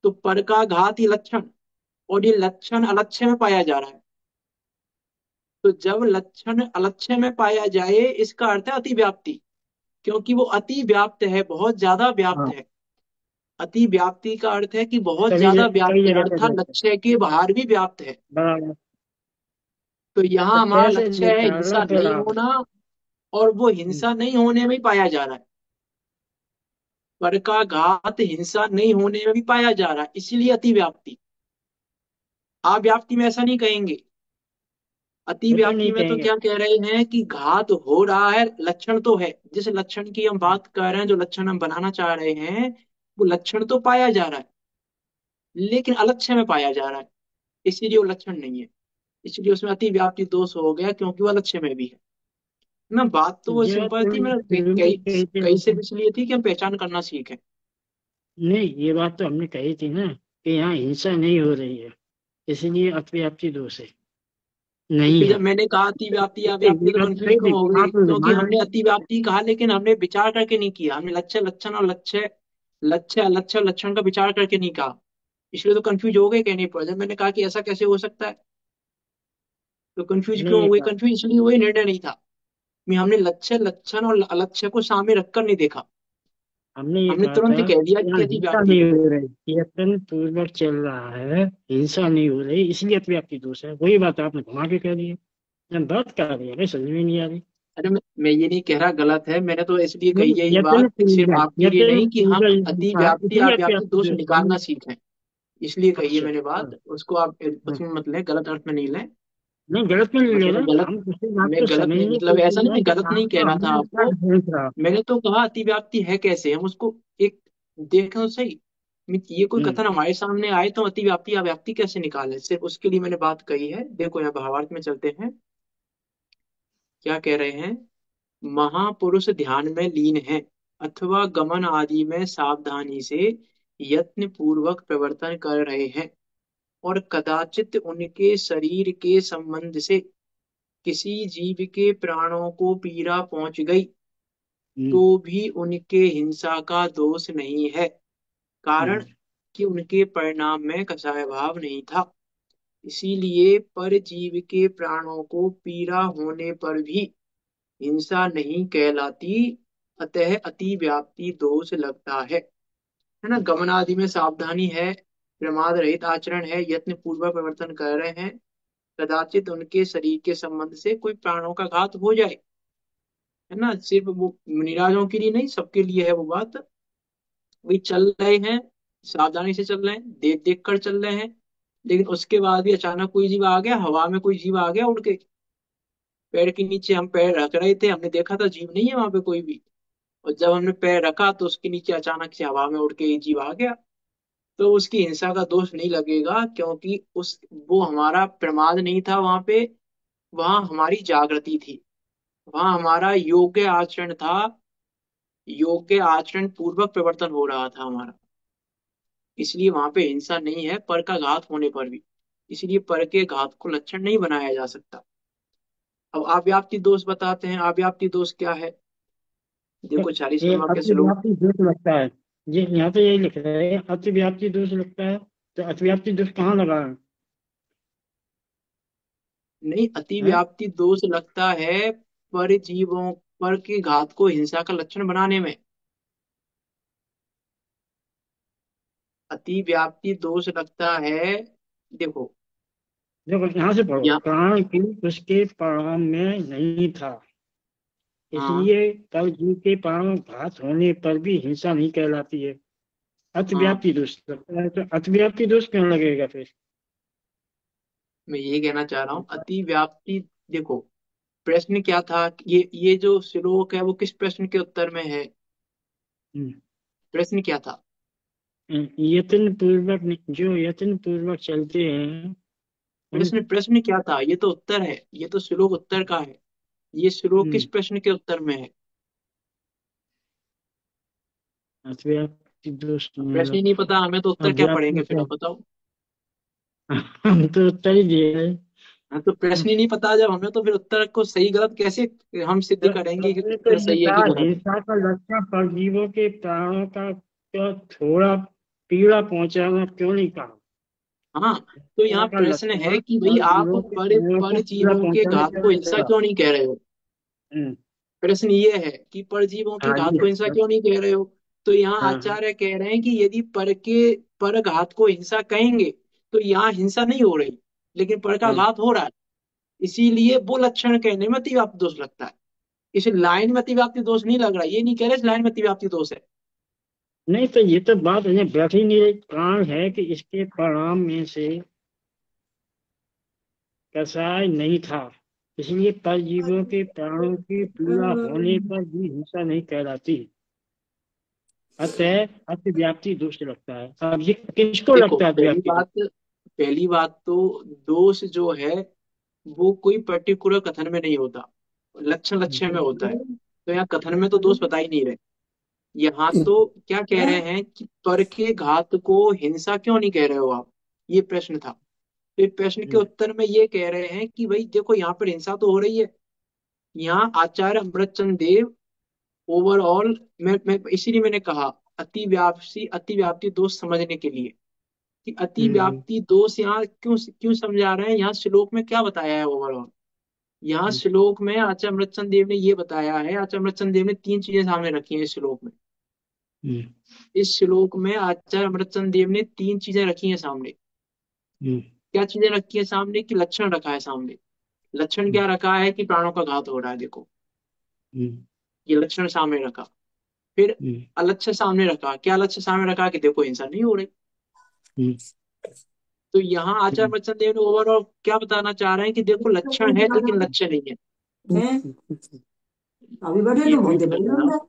तो पर का घात ही लक्षण, और ये लक्षण अलक्ष्य में पाया जा रहा है। तो जब लक्षण अलक्ष्य में पाया जाए, इसका अर्थ है अतिव्याप्ति। क्योंकि वो अति व्याप्त है, बहुत ज्यादा व्याप्त हाँ, है। अति व्याप्ति का अर्थ है कि बहुत कई ज्यादा कई व्याप्त है, जगह पे अर्थात जाते हैं। लक्ष्य के बाहर भी व्याप्त है। बराबर। तो तो यहाँ हमारा कैसे लक्ष्य है निकालना हिंसा फिर नहीं आप? होना, और वो हम्म, हिंसा नहीं होने में ही पाया जा रहा है। पर का घात हिंसा नहीं होने में भी पाया जा रहा है, इसीलिए अतिव्याप्ति। अव्याप्ति में ऐसा नहीं कहेंगे। वो तो अतिव्याप्ति नहीं में तो कहेंगे। क्या कह रहे हैं कि घात हो रहा है, लक्षण तो है। जिस लक्षण की हम बात कर रहे हैं, जो लक्षण हम बनाना चाह रहे हैं, वो लक्षण तो पाया जा रहा है, लेकिन अलक्ष्य में पाया जा रहा है, इसीलिए वो लक्षण नहीं है। इसलिए उसमें अतिव्याप्ति दोष हो गया, क्योंकि वो लक्ष्य में भी है ना। बात तो वो ये बात सिंपल तो थी, मैंने शुरू में कई कही थी कई हमने। सिर्फ इसलिए थी कि हम पहचान करना सीखें। नहीं, ये बात तो हमने कही थी ना कि यहाँ हिंसा नहीं हो रही है, इसलिए अतिव्याप्ति दोष है, तो नहीं फिर है। जब मैंने कहा अतिव्याप्ति ये अव्याप्ति, तो बात तो कंफ्यूज कही क्यों थी, हो गए? आप क्योंकि मान हमने अतिव्याप्ति कहा, लेकिन हमने विचार करके नहीं किया। हमने लक्ष्य लक्षण और लक्ष्य, लक्ष्य अलक्ष्य और लक्षण का विचार करके नहीं कहा। इसलिए तो कंफ्यूज हो गए कहने पर। जब मैंने कहा कि ऐसा कैसे हो सकता है, तो कंफ्यूज क्यों नहीं हो गए? कहा। कंफ्यूज इसलिए हुए, निर्णय नहीं था। हमने लक्ष्य लक्षण और अलक्ष्य को सामने रखकर नहीं देखा। हमने ये हमने कहा था तुरंत कह दिया कि यहाँ कि हिंसा अतिव्याप्ति नहीं है। हो रही, यत्न पूर्वक चल रहा है, हिंसा नहीं हो रही, इसलिए अतिव्याप्ति दोष है। वही बात आपने घुमा के कह दी है। हम बात कर रही है, समझ में नहीं आ रही। अरे मैं ये नहीं कह रहा गलत है, मैंने तो इसलिए कही है नहीं, ये यत्न बात सिर्फ पूर्वक, आपके लिए यत्न नहीं, कि हम पूर्वक था, अतिव्याप्ति इसलिए अव्याप्ति अतिव्याप्ति दोष दोष है। निकालना सीखें। इसलिए कही है अच्छा। मैंने हाँ, बात, उसको आप हाँ। उसमें मत लें, गलत अर्थ में नहीं लें। नहीं, गलत में नहीं ले मतलब रहे गलत, हम, दूसरी बात मैं को गलत नहीं, समझने मतलब की ऐसा कोशिश नहीं, है मैं कि गलत नहीं आप कह तो रहा था हमें इसका आपको। डिफरेंस रहा। मैंने तो कहा अतिव्याप्ति है कैसे, हम उसको एक देखें तो सही। ये कोई हम्म। कथन हमारे सामने आए तो अतिव्याप्ति अव्याप्ति कैसे निकाले, सिर्फ उसके लिए मैंने बात कही है। देखो यहाँ भावार्थ में चलते हैं, क्या कह रहे हैं? महापुरुष ध्यान में लीन है, अथवा गमन आदि में सावधानी से यत्न पूर्वक प्रवर्तन कर रहे हैं, और कदाचित उनके शरीर के संबंध से किसी जीव के प्राणों को पीड़ा पहुंच गई, हम्म। तो भी उनके हिंसा का दोष नहीं है। कारण हम्म। कि उनके परिणाम में कसाय भाव नहीं था। इसीलिए पर जीव के प्राणों को पीड़ा होने पर भी हिंसा नहीं कहलाती, अतः अति व्याप्ति दोष लगता है ना। गमन आदि में सावधानी है, प्रमाद रहित आचरण है, यत्न पूर्वक प्रवर्तन कर रहे हैं, कदाचित उनके शरीर के संबंध से कोई प्राणों का घात हो जाए, है ना। सिर्फ वो निराजों के लिए नहीं, सबके लिए है वो बात। वही चल रहे हैं, सावधानी से चल रहे हैं, देख देख कर चल रहे हैं, लेकिन उसके बाद भी अचानक कोई जीव आ गया, हवा में कोई जीव आ गया उड़ के, पेड़ के नीचे हम पैर रख रहे थे, हमने देखा था जीव नहीं है वहां पे कोई भी, और जब हमने पैर रखा तो उसके नीचे अचानक से हवा में उड़ के एक जीव आ गया, तो उसकी हिंसा का दोष नहीं लगेगा, क्योंकि उस वो हमारा प्रमाद नहीं था वहां पे, वहां हमारी जागृति थी, वहां हमारा योग्य आचरण था, योग्य आचरण पूर्वक प्रवर्तन हो रहा था हमारा। इसलिए वहां पे हिंसा नहीं है, पर का घात होने पर भी। इसलिए पर के घात को लक्षण नहीं बनाया जा सकता। अब अव्याप्ति दोष बताते हैं, अव्याप्ति दोष क्या है? देखो ये 40 नंबर के श्लोक। अतिव्याप्ति दोष लगता है। ये यहाँ पे यही लिख रहे हैं, अतिव्याप्ति दोष लगता है। तो अतिव्याप्ति दोष कहाँ लगा नहीं, है? अतिव्याप्ति दोष लगता है पर जीवों, पर के घात को हिंसा का लक्षण बनाने में। अतिव्याप्ति दोष लगता है, देखो देखो यहाँ से पढ़ो, या, प्राण की उसके प्राण में नहीं था, हाँ इसलिए कल जीव के प्राणों घात होने पर भी हिंसा नहीं कहलाती है। हाँ, अतिव्याप्ति दोष लगता है, तो अतिव्याप्ति दोष क्यों लगेगा फिर? मैं ये कहना चाह रहा हूँ अतिव्याप्ति। देखो प्रश्न क्या था, ये जो श्लोक है वो किस प्रश्न के उत्तर में है? हम्म। प्रश्न क्या था? यत्न पूर्वक, जो यत्न पूर्वक चलते हैं उन। प्रश्न क्या था? ये तो उत्तर है, ये तो श्लोक उत्तर का है। ये श्लोक किस हम्म। प्रश्न के उत्तर में है? व्याप्ति दोष अब नहीं प्रश्न ही नहीं अलग। पता हमें तो उत्तर अब क्या व्याप्ति पढ़ेंगे फिर, क्या? आप बताओ। हम तो उत्तर ही दिए हैं। हाँ, तो प्रश्न ही नहीं पता जब हमें, तो फिर उत्तर को सही गलत कैसे हम सिद्ध करेंगे कि हमने तो उत्तर ये सही है कि कहा, गलत है। हिंसा का लक्षण परजीवों के प्राणों का क्या थोड़ा पीड़ा पहुंचाना क्यों नहीं कहा? हाँ, तो हिंसा यहाँ का प्रश्न है लक्षण कि भाई आप परजीवों के प्राणों पर को पीड़ा जीवों के पहुंचाना घात क्यों को नहीं हिंसा कहा? क्यों नहीं कह रहे हो। हम्म। प्रश्न ये है कि परजीवों के हाँ घात जी। को हिंसा क्यों नहीं कह रहे हो। तो यहाँ हाँ हाँ। आचार्य कह रहे हैं कि यदि पर घात को हिंसा कहेंगे तो यहाँ हिंसा नहीं हो रही, लेकिन पर का हाँ। घात हो रहा है। इसीलिए वो लक्षण कहने में अतिव्याप्ति दोष लगता है। इस लाइन में अतिव्याप्ति दोष नहीं लग रहा, ये नहीं कह रहे इस लाइन में अतिव्याप्ति दोष है। नहीं तो ये तो बात है, बैठ ही नहीं रही। कारण है कि इसके परिणाम में से कसाय नहीं था, इसलिए परजीवों के प्राणों की पीड़ा होने पर भी हिंसा नहीं कहलाती। अतः अतिव्याप्ति दोष लगता है। अब ये किसको देखो, लगता है अतिव्याप्ति दोष? पहली बात तो दोष जो है वो कोई पर्टिकुलर कथन में नहीं होता, लक्षण लक्षण में होता है। तो यहाँ कथन में तो दोष बता ही नहीं रहे। यहाँ तो क्या कह रहे हैं कि पर के घात को हिंसा क्यों नहीं कह रहे हो आप, ये प्रश्न था। तो इस प्रश्न के हम्म। उत्तर में ये कह रहे हैं कि भाई देखो यहाँ पर हिंसा तो हो रही है। यहाँ आचार्य अमृतचंद देव ओवरऑल, मैं इसीलिए मैंने कहा अतिव्याप्ति दोष समझने के लिए कि हम्म। अतिव्याप्ति दोष यहाँ क्यों क्यों समझा रहे हैं। यहाँ श्लोक में क्या बताया है ओवरऑल। यहाँ हम्म। श्लोक में आचार्य अमृतचंद देव ने ये बताया है, आचार्य अमृतचंद देव ने तीन चीजें सामने रखी हैं इस श्लोक में। हम्म। इस श्लोक में आचार्य अमृतचंद देव ने तीन चीजें रखी हैं सामने। हम्म। क्या चीजें रखी है सामने, कि लक्षण रखा है सामने। लक्षण क्या रखा है कि प्राणों का घात हो रहा है, देखो हम्म। ये लक्षण सामने रखा। फिर हम्म। अलक्ष्य सामने रखा, क्या लक्ष्य सामने रखा कि देखो हिंसा नहीं हो रही। हम्म। तो यहाँ आचार्य हम्म। बच्चन देव ने ओवरऑल क्या बताना चाह रहे हैं कि देखो लक्षण है लेकिन लक्ष्य नहीं है। अभी बैठे ये तो बहुत म्यूट देर कर बैठे देना आप।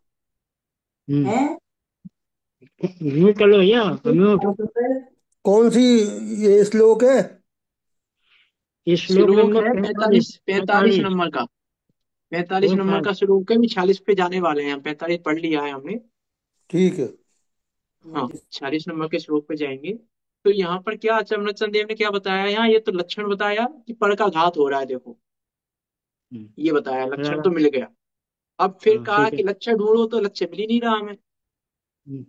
होंगे। हैं? म्यूट कर लो भैया, म्यूट। कौन सी ये श्लोक है? ये श्लोक श्लोक नंबर है 45। 45 45। नंबर का। 45 फोर नंबर फाइव। का श्लोक है, भी 46 पे जाने वाले हैं हम, 45 पढ़ लिया है हमने। ठीक है। हाँ, 46 नंबर के श्लोक पे जाएंगे। तो यहाँ पर क्या चमरचंद देव ने क्या बताया, यहाँ ये तो लक्षण बताया कि पर का घात हो रहा है, देखो ये बताया, लक्षण तो बराबर। मिल गया। अब फिर हाँ कहा ठीक है। कि लक्ष्य ढूंढो, तो लक्ष्य मिल ही नहीं रहा हमें। हम्म।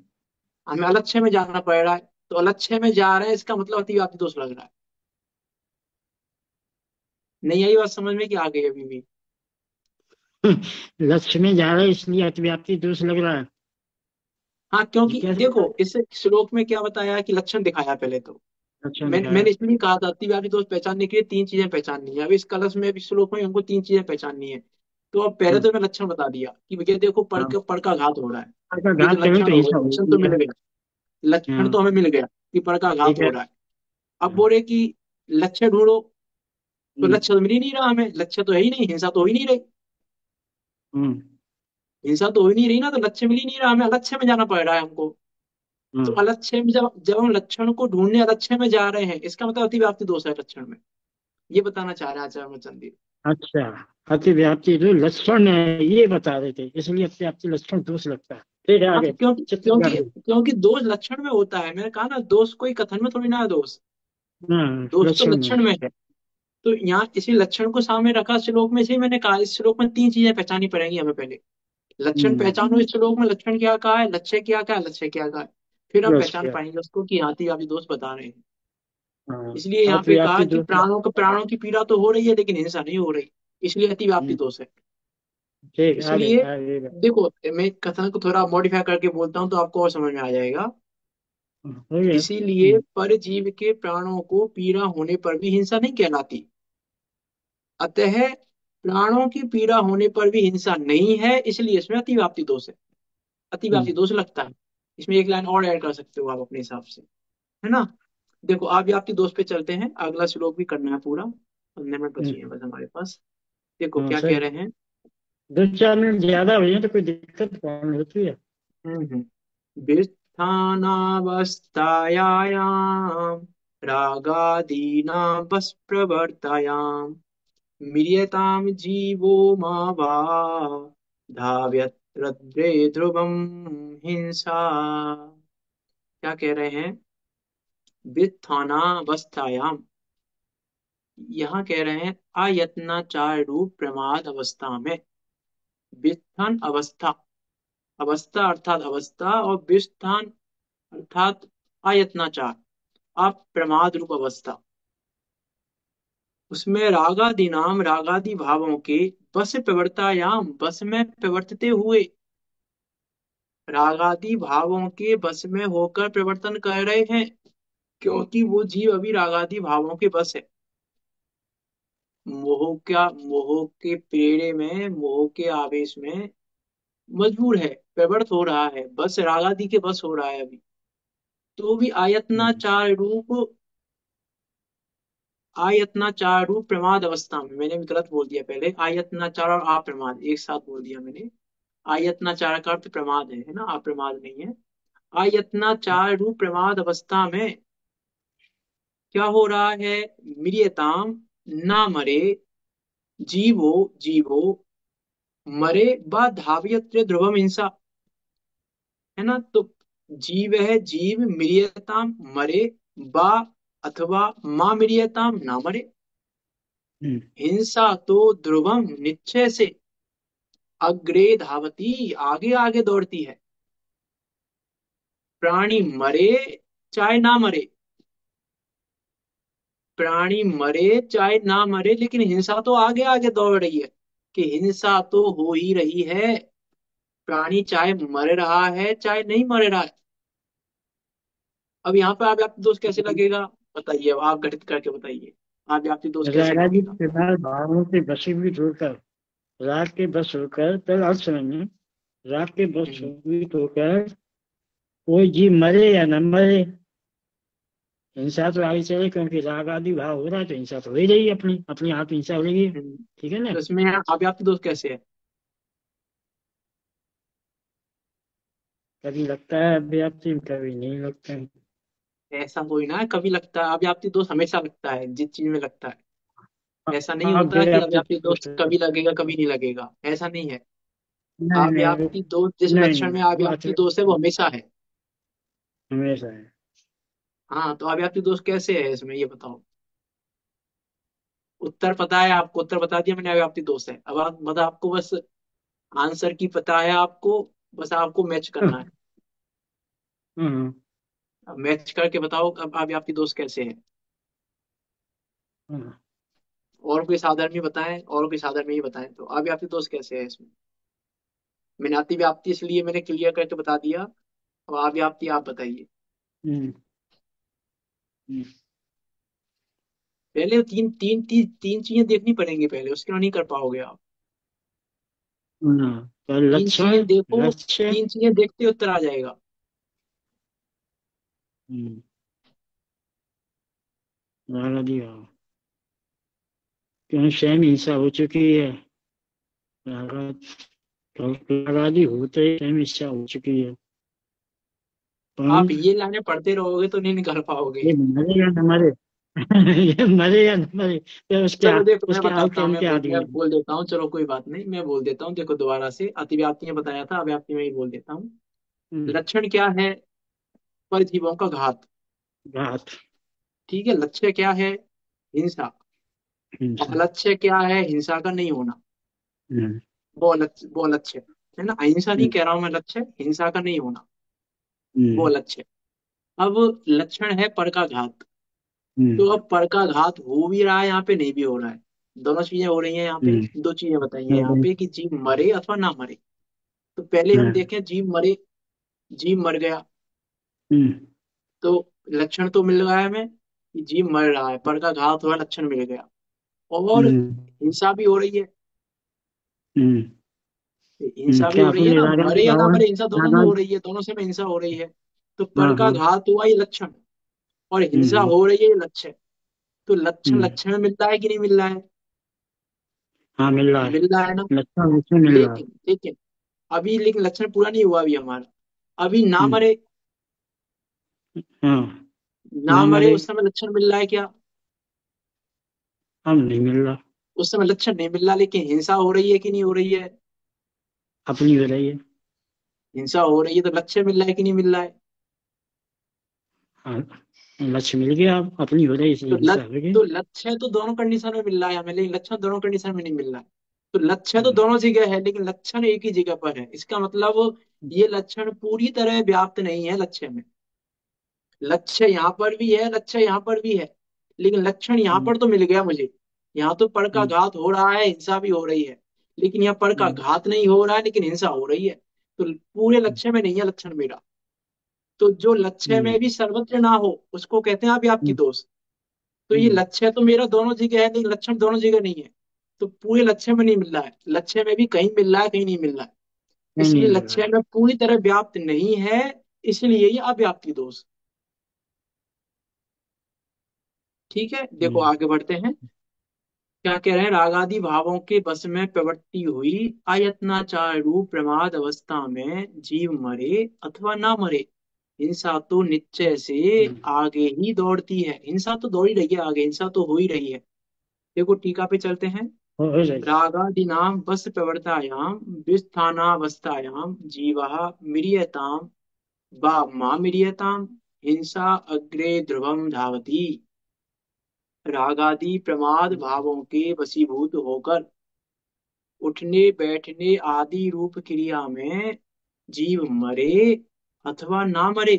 हमें अलक्ष्य में जाना पड़ रहा है। तो अलक्ष्य में जा रहे हैं, इसका मतलब अतिव्याप्ति दोष लग रहा है। नहीं आई बात समझ में, कि आ गई अभी भी। लक्ष्य में जा रहा है इसलिए अतिव्याप्ति दोष लग रहा है। हाँ, ये क्योंकि कैसे देखो पता? इस श्लोक में क्या बताया कि लक्षण दिखाया पहले तो। अच्छा दिखाया। मैंने इसलिए कहा था अतिव्याप्ति दोष पहचानने के लिए तीन चीजें पहचाननी है। अब इस कलश में भी श्लोक में हमको तीन चीजें पहचाननी है। तो अब पहले हम्म। तो मैं लक्षण बता दिया कि भैया देखो हाँ। पर का घात हो रहा है। अगर ये तो घात करें लक्षण तो हो हिंसा गया, लक्षण तो होती है। मिल गया। लक्षण हाँ तो हमें मिल गया कि पर का घात ठीक है। हो रहा है। अब हाँ। बोले कि लक्ष्य ढूंढो, तो हम्म। लक्ष्य तो मिल ही नहीं रहा हमें, लक्ष्य तो है ही नहीं, हिंसा तो हो ही नहीं रही। हम्म। हिंसा तो हो ही नहीं रही ना, तो लक्ष्य मिल ही नहीं रहा हमें, अलक्ष्य में जाना पड़ रहा है हमको। तो हाँ। अलक्ष्य में जब जब हम लक्षण को ढूंढने अलक्ष्य में जा रहे हैं, इसका मतलब अतिव्याप्ति दोष है लक्षण में। ये बताना चाह रहे हैं आचार्य रामचंद्र। अच्छा, अतिव्याप्ति जो लक्षण है ये बता रहे थे, इसलिए अतिव्याप्ति लक्षण दोष लगता है। ठीक है हाँ, आगे। क्योंकि चित्र क्योंकि आगे। क्योंकि दोष लक्षण में होता है, मैंने कहा ना, दोष कोई कथन में थोड़ी ना है दोष। हाँ दोष तो लक्षण में। लक्षण में है। तो यहाँ इसी लक्षण को सामने रखा श्लोक में से, मैंने कहा इस श्लोक में तीन चीजें पहचानी पड़ेंगी हमें पहले। लक्षण हम्म। पहचानो इस श्लोक में, लक्षण क्या कहा है, लक्ष्य क्या कहा है, लक्ष्य क्या कहा है। फिर हम बस पहचान क्या। पाएंगे उसको कि हाँ अतिव्याप्ति दोष बता रहे हैं। हाँ इसलिए यहाँ पे कहा अतिव्याप्ति कि दोष लगता है। प्राणों की पीड़ा तो हो रही है लेकिन हिंसा नहीं हो रही, इसलिए अतिव्याप्ति हम्म। दोष है। ठीक आगे इसलिए आगे। देखो, मैं कथन को थोड़ा मॉडिफाई करके बोलता हूँ तो आपको और समझ में आ जाएगा। हो गया। इसीलिए परजीव के प्राणों को पीड़ा होने पर भी हिंसा नहीं कहलाती। अतः प्राणों की पीड़ा होने पर भी हिंसा नहीं है, इसलिए इसमें अतिव्याप्ति दोष है, हम्म। अतिव्याप्ति दोष लगता है। इसमें एक लाइन और ऐड कर सकते हो आप अपने हिसाब से, है ना। देखो अव्याप्ति दोष पे चलते हैं, अगला श्लोक भी करना है पूरा, 15 मिनट बची है हम्म। बस हमारे पास। देखो हाँ क्या कह सही। रहे हैं। 2-4 मिनट ज्यादा हो जाए तो कोई दिक्कत कौन होती है? हम्म। वित्थानावस्थायां रागादीना बस प्रवर्तायाम म्रियताम जीवो मा वा धाव्यत्रद्रे ध्रुवम हिंसा। क्या कह रहे हैं, व्युत्थानावस्थायाम, यहाँ कह रहे हैं आयतनाचार रूप प्रमाद अवस्था में। व्युत्थान अवस्था, अवस्था अर्थात अवस्था, और व्युत्थान अर्थात आयतनाचार, आप प्रमाद रूप अवस्था, उसमें रागादि नाम रागादि भावों के बस प्रवर्तायाम, बस में प्रवर्तते हुए, रागादि भावों के बस में होकर प्रवर्तन कर रहे हैं, क्योंकि वो जीव अभी रागादि भावों के बस है। मोह के पेड़े में, मोह के आवेश में मजबूर है, प्रवृत्त हो रहा है, बस रागादि के बस हो रहा है अभी। तो भी हम्म। आयतनाचार रूप, आयतनाचार रूप प्रमाद अवस्था में, मैंने भी गलत बोल दिया पहले, आयतनाचार और अप्रमाद एक साथ बोल दिया मैंने। आयतनाचार का अर्थ प्रमाद है ना, अप्रमाद नहीं है। आयतनाचार रूप प्रमाद अवस्था में क्या हो रहा है, मिरियताम, ना मरे, जीवो जीवो, मरे व धावयत्र ध्रुवम हिंसा, है ना। तो जीव है, जीव मिरियताम मरे, बा अथवा माँ मिरियताम ना मरे, हम्म। हिंसा तो ध्रुवम निश्चय से, अग्रे धावती आगे आगे दौड़ती है। प्राणी मरे चाहे ना मरे, प्राणी मरे चाहे ना मरे, लेकिन हिंसा तो आगे आगे दौड़ रही है, कि हिंसा तो हो ही रही है। प्राणी चाहे मर रहा है चाहे नहीं मर रहा है। अब यहाँ पे आप आपके दोस्त कैसे लगेगा, बताइए, अब आप गठित करके बताइए, आप आपके दोस्त कैसे रागादि लगेगा। प्रमाद भावों से वशीभूत होकर, राग के बस होकर, पहले अर्थ समझना, राग के बस हम्म, होकर कोई जीव मरे या न मरे, हिंसा तो आगे चले, क्योंकि राग आदि भाव हो रहा है तो हिंसा तो हो ही रही है, अपनी अपनी आप हिंसा हो रही है। ठीक है ना। तो इसमें आप आपके दोस्त कैसे है। कभी लगता है अभ्यासी, कभी नहीं लगता है। ऐसा कोई ना है, कभी लगता है, आप आपके दोस्त हमेशा लगता है जिस चीज में लगता है। ऐसा नहीं होता कि अब अभ्यासी आपके दोस्त कभी लगेगा कभी नहीं लगेगा, ऐसा नहीं है। नहीं आप नहीं आपकी दोस्त जिस नहीं लक्षण नहीं, में आप वो आपकी अथवा दोस्त है वो हमेशा है। हमेशा है। हाँ, तो आप आपकी दोस्त कैसे है इसमें ये बताओ। उत्तर पता है आपको, उत्तर बता दिया मैंने, अब आपकी दोस्त है, अब आप मतलब आपको बस आंसर की पता है आपको, बस आपको मैच करना है। हम्म। अब मैच करके बताओ अब आप आपकी दोस्त कैसे है। हम्म। और कोई साधन में बताएं, और कोई साधन में ही बताएं, तो आप आपकी दोस्त कैसे है इसमें। मैंने आती व्याप्ति इसलिए मैंने क्लियर करके बता दिया, अब आप व्याप्ति आप बताइए। हम्म। हम्म। पहले तीन चीजें देखनी पड़ेंगी पहले, उसके बाद नहीं कर पाओगे आप। तो तीन चीजें लक्षण, देखो, लक्ष्य। तीन चीजें देखते ही उत्तर आ जाएगा। हम्म। रागादि भाव क्यों स्वयं हिंसा हो चुकी है, रागादि होते ही स्वयं हिंसा हो चुकी है, आप परंतु ये लाइनें पढ़ते रहोगे तो नहीं निकाल पाओगे। ये मरे या न मरे, ये मरे या न मरे, तो चलो देखो मैं उसके बताता आउट हूँ, एंड के आदमी मैं हैं। बोल देता हूँ, चलो कोई बात नहीं, मैं बोल देता हूँ, देखो दोबारा से अतिव्याप्ति ने बताया था, अव्याप्ति में ही बोल देता हूँ। हम्म। लक्षण क्या है, परजीवों का घात। घात। ठीक है, लक्ष्य क्या है, हिंसा। और हिंसा। अलक्ष्य क्या है, हिंसा का नहीं होना। हम्म। वो अलक्ष्य है ना, अहिंसा नहीं हम्म। कह रहा हूं मैं, लक्ष्य हिंसा का नहीं होना, वो हम्म। अलक्ष्य। अब लक्षण है पर का घात। हम्म। तो अब पर का घात हो भी रहा है यहाँ पे, नहीं भी हो रहा है, दोनों चीजें हो रही हैं यहाँ पे। हम्म। दो चीजें बताई हैं यहाँ हम्म। पे कि जीव मरे अथवा ना मरे। तो पहले हम हाँ। देखें, जीव मरे, जीव मर गया, हम्म। तो लक्षण तो मिल रहा है हमें कि जीव मर रहा है, पर का घात हुआ, लक्षण मिल गया। और हम्म। हिंसा भी हो रही है, हम्म। हिंसा भी क्या हो रही है आपने ना, रागादि मरे या ना भाव, मरे, हिंसा दोनों में हो रागादि। रही है, दोनों से में हिंसा हो रही है। तो पर हाँ का हाँ। घात हुआ ये लक्षण, और हिंसा हम्म। हो रही है ये लक्ष्य। तो लक्षण हम्म। लक्षण में मिलता है कि नहीं मिल रहा है, हाँ मिल रहा है, मिल रहा है ना। लक्षण उसमें मिल रहा है। लेकिन लेकिन अभी लेकिन लक्षण पूरा नहीं हुआ अभी हमारा। अभी ना हम्म। मरे, हाँ। ना ना मरे मरे, उस समय लक्षण मिल रहा है क्या, हम नहीं मिल रहा, उस समय लक्षण नहीं मिल रहा, लेकिन हिंसा हो रही है कि नहीं हो रही है। अपनी हो रही है। हिंसा हो रही है तो लक्ष्य मिल रहा है कि नहीं मिल रहा है। हाँ, लक्ष्य मिल गया, आप अपनी हो रही इसलिए तो हिंसा हो गई। तो लक्ष्य तो दोनों कंडीशन में मिल रहा है हमें, लेकिन लक्षण दोनों कंडीशन में नहीं मिल रहा है। तो लक्ष्य तो हम्म, दोनों जगह है, लेकिन लक्षण एक ही जगह पर है। इसका मतलब ये लक्षण पूरी तरह व्याप्त नहीं है लक्ष्य में। लक्ष्य यहाँ पर भी है, लक्ष्य यहाँ पर भी है, लेकिन लक्षण यहाँ हम्म, पर तो मिल गया मुझे। यहाँ तो पर का हम्म, घात हो रहा है, हिंसा भी हो रही है, लेकिन यहाँ पर का हम्म, घात नहीं हो रहा है, लेकिन हिंसा हो रही है। तो पूरे लक्ष्य में नहीं है लक्षण मेरा। तो जो लक्ष्य हम्म, में भी सर्वत्र ना हो उसको कहते हैं अव्याप्ति हम्म, दोष। तो ये हम्म, लक्ष्य तो मेरा दोनों जगह है, लेकिन लक्षण दोनों जगह नहीं है। तो पूरे लक्ष्य में नहीं मिल रहा है, लक्ष्य में भी कहीं मिल रहा है कहीं नहीं मिल रहा है। नहीं इसलिए नहीं मिल रहा लक्ष्य है। में पूरी तरह व्याप्त नहीं है, इसलिए ये अव्याप्ति दोष। ठीक है, देखो हम्म, आगे बढ़ते हैं। क्या कह रहे हैं, रागादि भावों के बस में प्रवृत्ति हुई आयतनाचार रूप प्रमाद अवस्था में जीव मरे अथवा ना मरे, हिंसा तो निश्चय से हम्म, आगे ही दौड़ती है। हिंसा तो दौड़ ही रही है आगे, हिंसा तो हो ही रही है। देखो टीका पे चलते हैं। हो जाएगी। रागादीनां बस प्रवृत्तायां विस्थानावस्थायां जीवः म्रियताम वा मा म्रियताम, हिंसा अग्रे ध्रुवम धावती। रागादि प्रमाद भावों के वशीभूत होकर उठने बैठने आदि रूप क्रिया में जीव मरे अथवा ना मरे,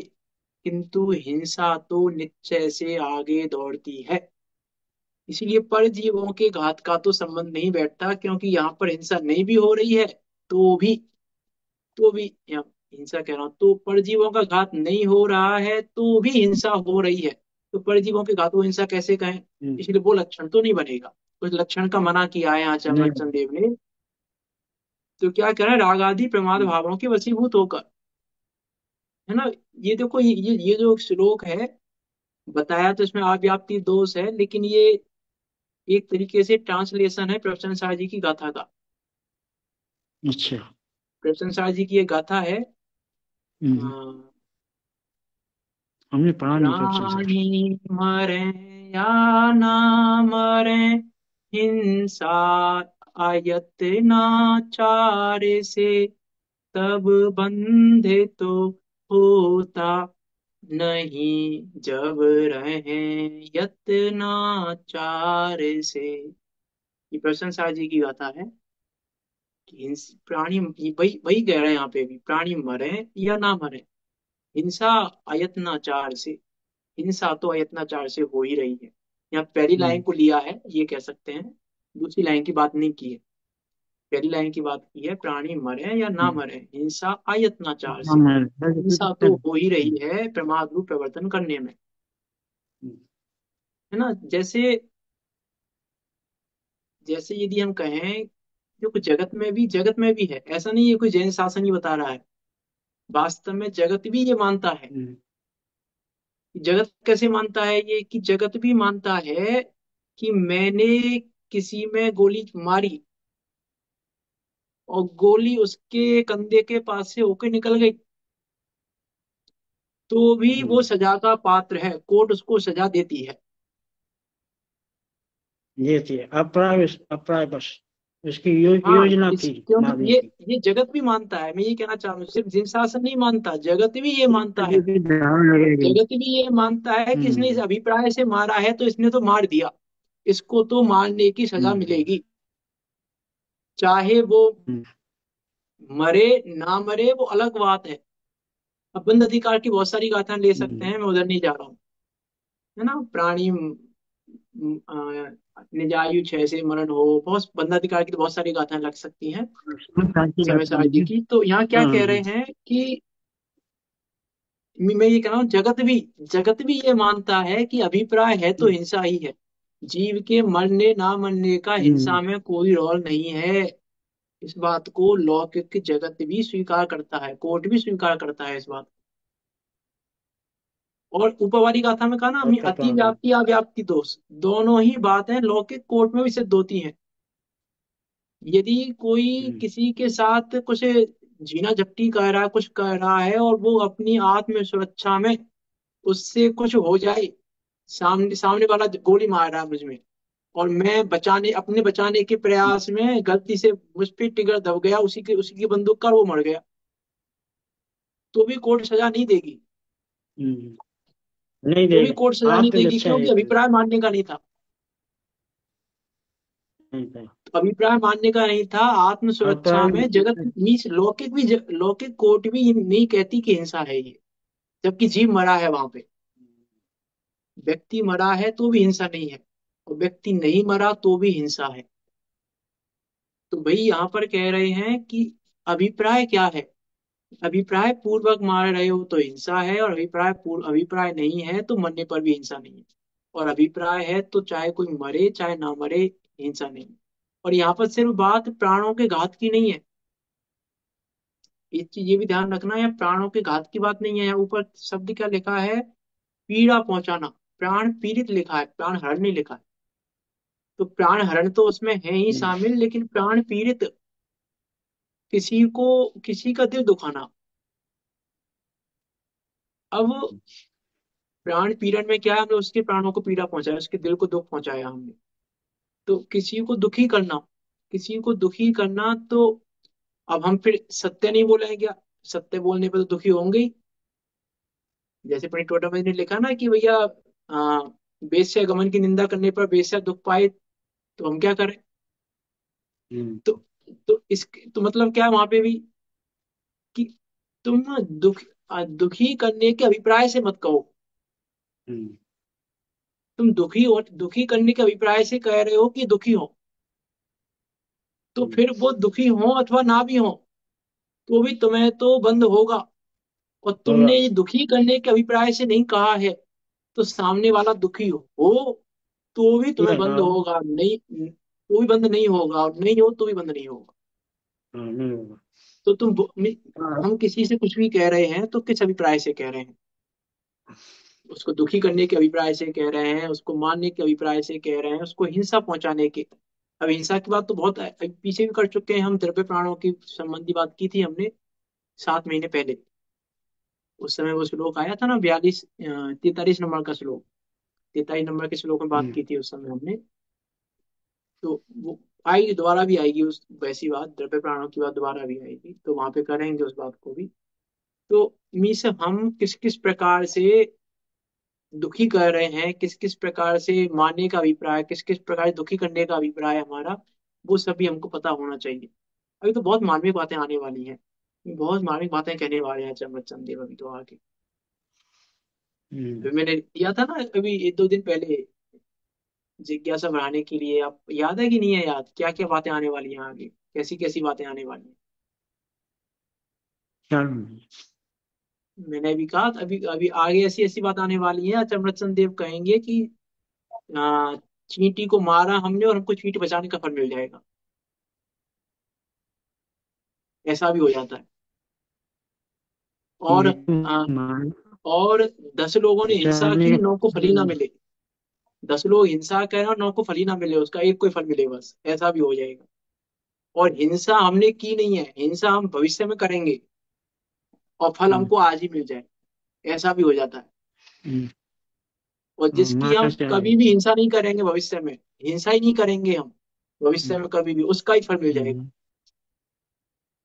किंतु हिंसा तो निश्चय से आगे दौड़ती है। इसीलिए परजीवों के घात का तो संबंध नहीं बैठता, क्योंकि यहाँ पर हिंसा नहीं भी हो रही है तो भी, यहाँ हिंसा कह रहा हूँ, तो परजीवों का घात नहीं हो रहा है तो भी हिंसा हो रही है। तो परजीवों के घात को हिंसा कैसे कहें? हम्म, इसलिए वो लक्षण तो नहीं बनेगा। उस लक्षण का मना किया है यहाँ नहीं। चमरचंद देव ने। तो क्या कह रहा है, राग आदि प्रमाद हम्म, भावों के वशीभूत होकर, है ना। ये देखो, ये जो श्लोक है बताया तो इसमें अव्याप्ति दोष है, लेकिन ये एक तरीके से ट्रांसलेशन है प्रवचन सार जी की गाथा का। अच्छा। प्रवचन सार जी की ये गाथा है। हम्म, अ, हमने पढ़ा नहीं तो संसार। प्राणी मरे या ना मरे, हिंसा आयतनाचार से तब बंधे तो होता नहीं, जब रहे यत्नाचार से। ये प्रश्न शाह जी की गाथा है कि प्राणी, वही वही कह रहे हैं यहाँ पे भी, प्राणी मरे या ना मरे, हिंसा अयत्नाचार से। हिंसा तो अयत्नाचार से हो ही रही है। यहाँ पहली लाइन हम्म, को लिया है ये कह सकते हैं, दूसरी लाइन की बात नहीं की है। पहली लाइन की बात की है, प्राणी मरे या ना हम्म, मरे, हिंसा अयत्नाचार से। हिंसा तो हम्म, हो ही रही है प्रमाद रूप प्रवर्तन करने में, है ना। जैसे जैसे यदि हम कहें, जो कुछ जगत में भी है, ऐसा नहीं है कोई जैन शासन ही बता रहा है। वास्तव में जगत भी ये मानता है। हम्म, जगत कैसे मानता है ये, कि जगत भी मानता है कि मैंने किसी में गोली मारी और गोली उसके कंधे के पास से होकर निकल गई, तो भी वो हम्म, सजा का पात्र है, कोर्ट उसको सजा देती है। ये थी अप्राय, अप्राय बस उसकी हाँ, योजना इस थी क्योंकि मारने की। ये जगत भी मानता है। मैं ये कहना चाह रहा हूँ, सिर्फ जिन शासन नहीं मानता, जगत भी ये मानता है। भी ध्यान लगेगा। जगत भी ये मानता है कि इसने इस हम्म, अभिप्राय से मारा है तो इसने तो मार दिया, इसको तो मारने की सजा हम्म, मिलेगी। चाहे वो हम्म, मरे ना मरे वो अलग बात है। अब बंद अधिकार की बहुत सारी गाथाएं ले सकते हम्म, हैं, मैं उधर नहीं जा रहा हूँ, है ना। प्राणी निजायु क्षय से मरण हो, बहुत बंद अधिकार की तो बहुत सारी गाथाएं लग सकती हैं उसमें शांति समय रहती सारथी जी है। की। तो यहाँ क्या कह रहे हाँ, हैं कि मैं ये कह रहा हूँ, जगत भी ये मानता है कि अभिप्राय है तो हिंसा ही है। जीव के मरने ना मरने का हम्म, हिंसा में कोई रोल नहीं है। इस बात को लौकिक जगत भी स्वीकार करता है, कोर्ट भी स्वीकार करता है इस बात को। और ऊपर वाली गाथा में कहा ना और हमने, क्या अति पढ़ा। व्याप्ति अव्याप्ति दोष, दोनों ही बातें लौकिक कोर्ट में भी सिद्ध होती हैं। यदि कोई हम्म, किसी के साथ कुछ झीना झपटी कर रहा है, कुछ कर रहा है, और वो अपनी आत्म सुरक्षा में उससे कुछ हो जाए, सामने सामने वाला गोली मार रहा है मुझ में, और मैं अपने बचाने के प्रयास में गलती से मुझ पे टिगर दब गया, उसी की बंदूक का, और वो मर गया, तो भी कोर्ट सजा नहीं देगी। हम्म, नहीं तो भी देगा। कोर्ट सजा नहीं देगी, आत्मरक्षा क्योंकि हेतु अभिप्राय मानने का नहीं था। नहीं था। तो अभिप्राय मानने का नहीं था, आत्म सुरक्षा अपन में जगत मीन्स लौकिक भी लौकिक कोर्ट भी ये नहीं कहती कि हिंसा है ये, जबकि जीव मरा है वहां पे। व्यक्ति मरा है तो भी हिंसा नहीं है, और व्यक्ति नहीं मरा तो भी हिंसा है। तो भाई यहाँ पर कह रहे हैं कि अभिप्राय क्या है। अभिप्राय पूर्वक मार रहे हो तो हिंसा है, और अभिप्राय नहीं है तो मरने पर भी हिंसा नहीं है। और अभिप्राय है तो चाहे कोई मरे चाहे ना मरे, हिंसा नहीं है। और यहाँ पर सिर्फ बात प्राणों के घात की नहीं है, एक चीज ये भी ध्यान रखना है, प्राणों के घात की बात नहीं है। यहाँ ऊपर शब्द क्या लिखा है, पीड़ा पहुंचाना। प्राण पीड़ित लिखा है, प्राण हरण नहीं लिखा है। तो प्राण हरण तो उसमें है ही शामिल, लेकिन प्राण पीड़ित, किसी को किसी का दिल दुखाना। अब प्राण पीड़न में क्या है, हमने उसके प्राणों को पीड़ा पहुंचाया, उसके दिल को दुख पहुंचाया हमने। तो किसी को दुखी करना, किसी को दुखी करना, तो अब हम फिर सत्य नहीं बोलेंगे क्या? सत्य बोलने पर तो दुखी होंगे ही। जैसे परिटोटम ने लिखा ना कि भैया वेश्या गमन की निंदा करने पर वेश्या दुख पाए, तो हम क्या करें? हम्म, तो इस तो मतलब क्या है वहां पे भी कि तुम ना दुखी करने के अभिप्राय से मत कहो। हम्म, तुम दुखी करने के अभिप्राय से कह रहे हो कि दुखी हो, तो हम्म, फिर वो दुखी हो अथवा ना भी हो, तो भी तुम्हें तो बंद होगा। और होगा। तुमने ये दुखी करने के अभिप्राय से नहीं कहा है, तो सामने वाला दुखी हो तो भी तुम्हें ये बंद हाँ। होगा नहीं, तो भी बंद नहीं होगा, और नहीं हो तो भी बंद नहीं होगा। हाँ, नहीं होगा। तो हाँ, हम किसी से कुछ भी कह रहे हैं तो किस अभिप्राय से कह रहे हैं? उसको दुखी करने के अभिप्राय से कह रहे हैं, उसको मारने के अभिप्राय से कह रहे हैं, उसको हिंसा पहुंचाने के। अब हिंसा की बात तो बहुत पीछे भी कर चुके हैं हम, द्रव्य प्राणों की संबंधी बात की थी हमने 7 महीने पहले। उस समय वो श्लोक आया था ना, 43 नंबर का श्लोक, 43 नंबर के श्लोक में बात हम्म, की थी उस समय हमने। तो वो आएगी, दोबारा भी आएगी उस वैसी बात, द्रव्य प्राणों की बात दोबारा भी आएगी, तो वहां पे करेंगे उस बात को भी। तो मीन्स हम किस किस प्रकार से दुखी कर रहे हैं, किस किस प्रकार से मारने का अभिप्राय, किस किस प्रकार से दुखी करने का अभिप्राय हमारा, वो सभी हमको पता होना चाहिए। अभी तो बहुत मार्मिक बातें आने वाली हैं, बहुत मार्मिक बातें कहने वाले हैं चमचंद देव अभी तो आगे। हम्म। अभी मैंने दिया था ना अभी 1-2 दिन पहले, जिज्ञासा बढ़ाने के लिए। आप याद है कि नहीं है याद, क्या क्या बातें आने वाली हैं आगे, कैसी कैसी बातें आने वाली हैं? चलो। मैंने अभी कहा था, अभी अभी आगे ऐसी ऐसी बात आने वाली है, चमरचंद देव कहेंगे कि आ, चींटी को मारा हमने और हमको चींटी बचाने का फल मिल जाएगा। ऐसा भी हो जाता है। और ये तो आ, मान और 10 लोगों ने हिंसा जाने की, का। 9 को फली ना मिले। 10 लोग हिंसा करें और 9 को फली ना मिले, उसका एक कोई फल मिले बस, ऐसा भी हो जाएगा। और हिंसा हमने की नहीं है, हिंसा हम भविष्य में करेंगे और फल हम्म, हमको आज ही मिल जाए, ऐसा भी हो जाता है। हम्म, और जिसकी हम मार कभी जाएगा। भी हिंसा नहीं करेंगे भविष्य में, हिंसा ही नहीं करेंगे हम भविष्य में कभी भी, उसका ही फल मिल जाएगा। हम्म,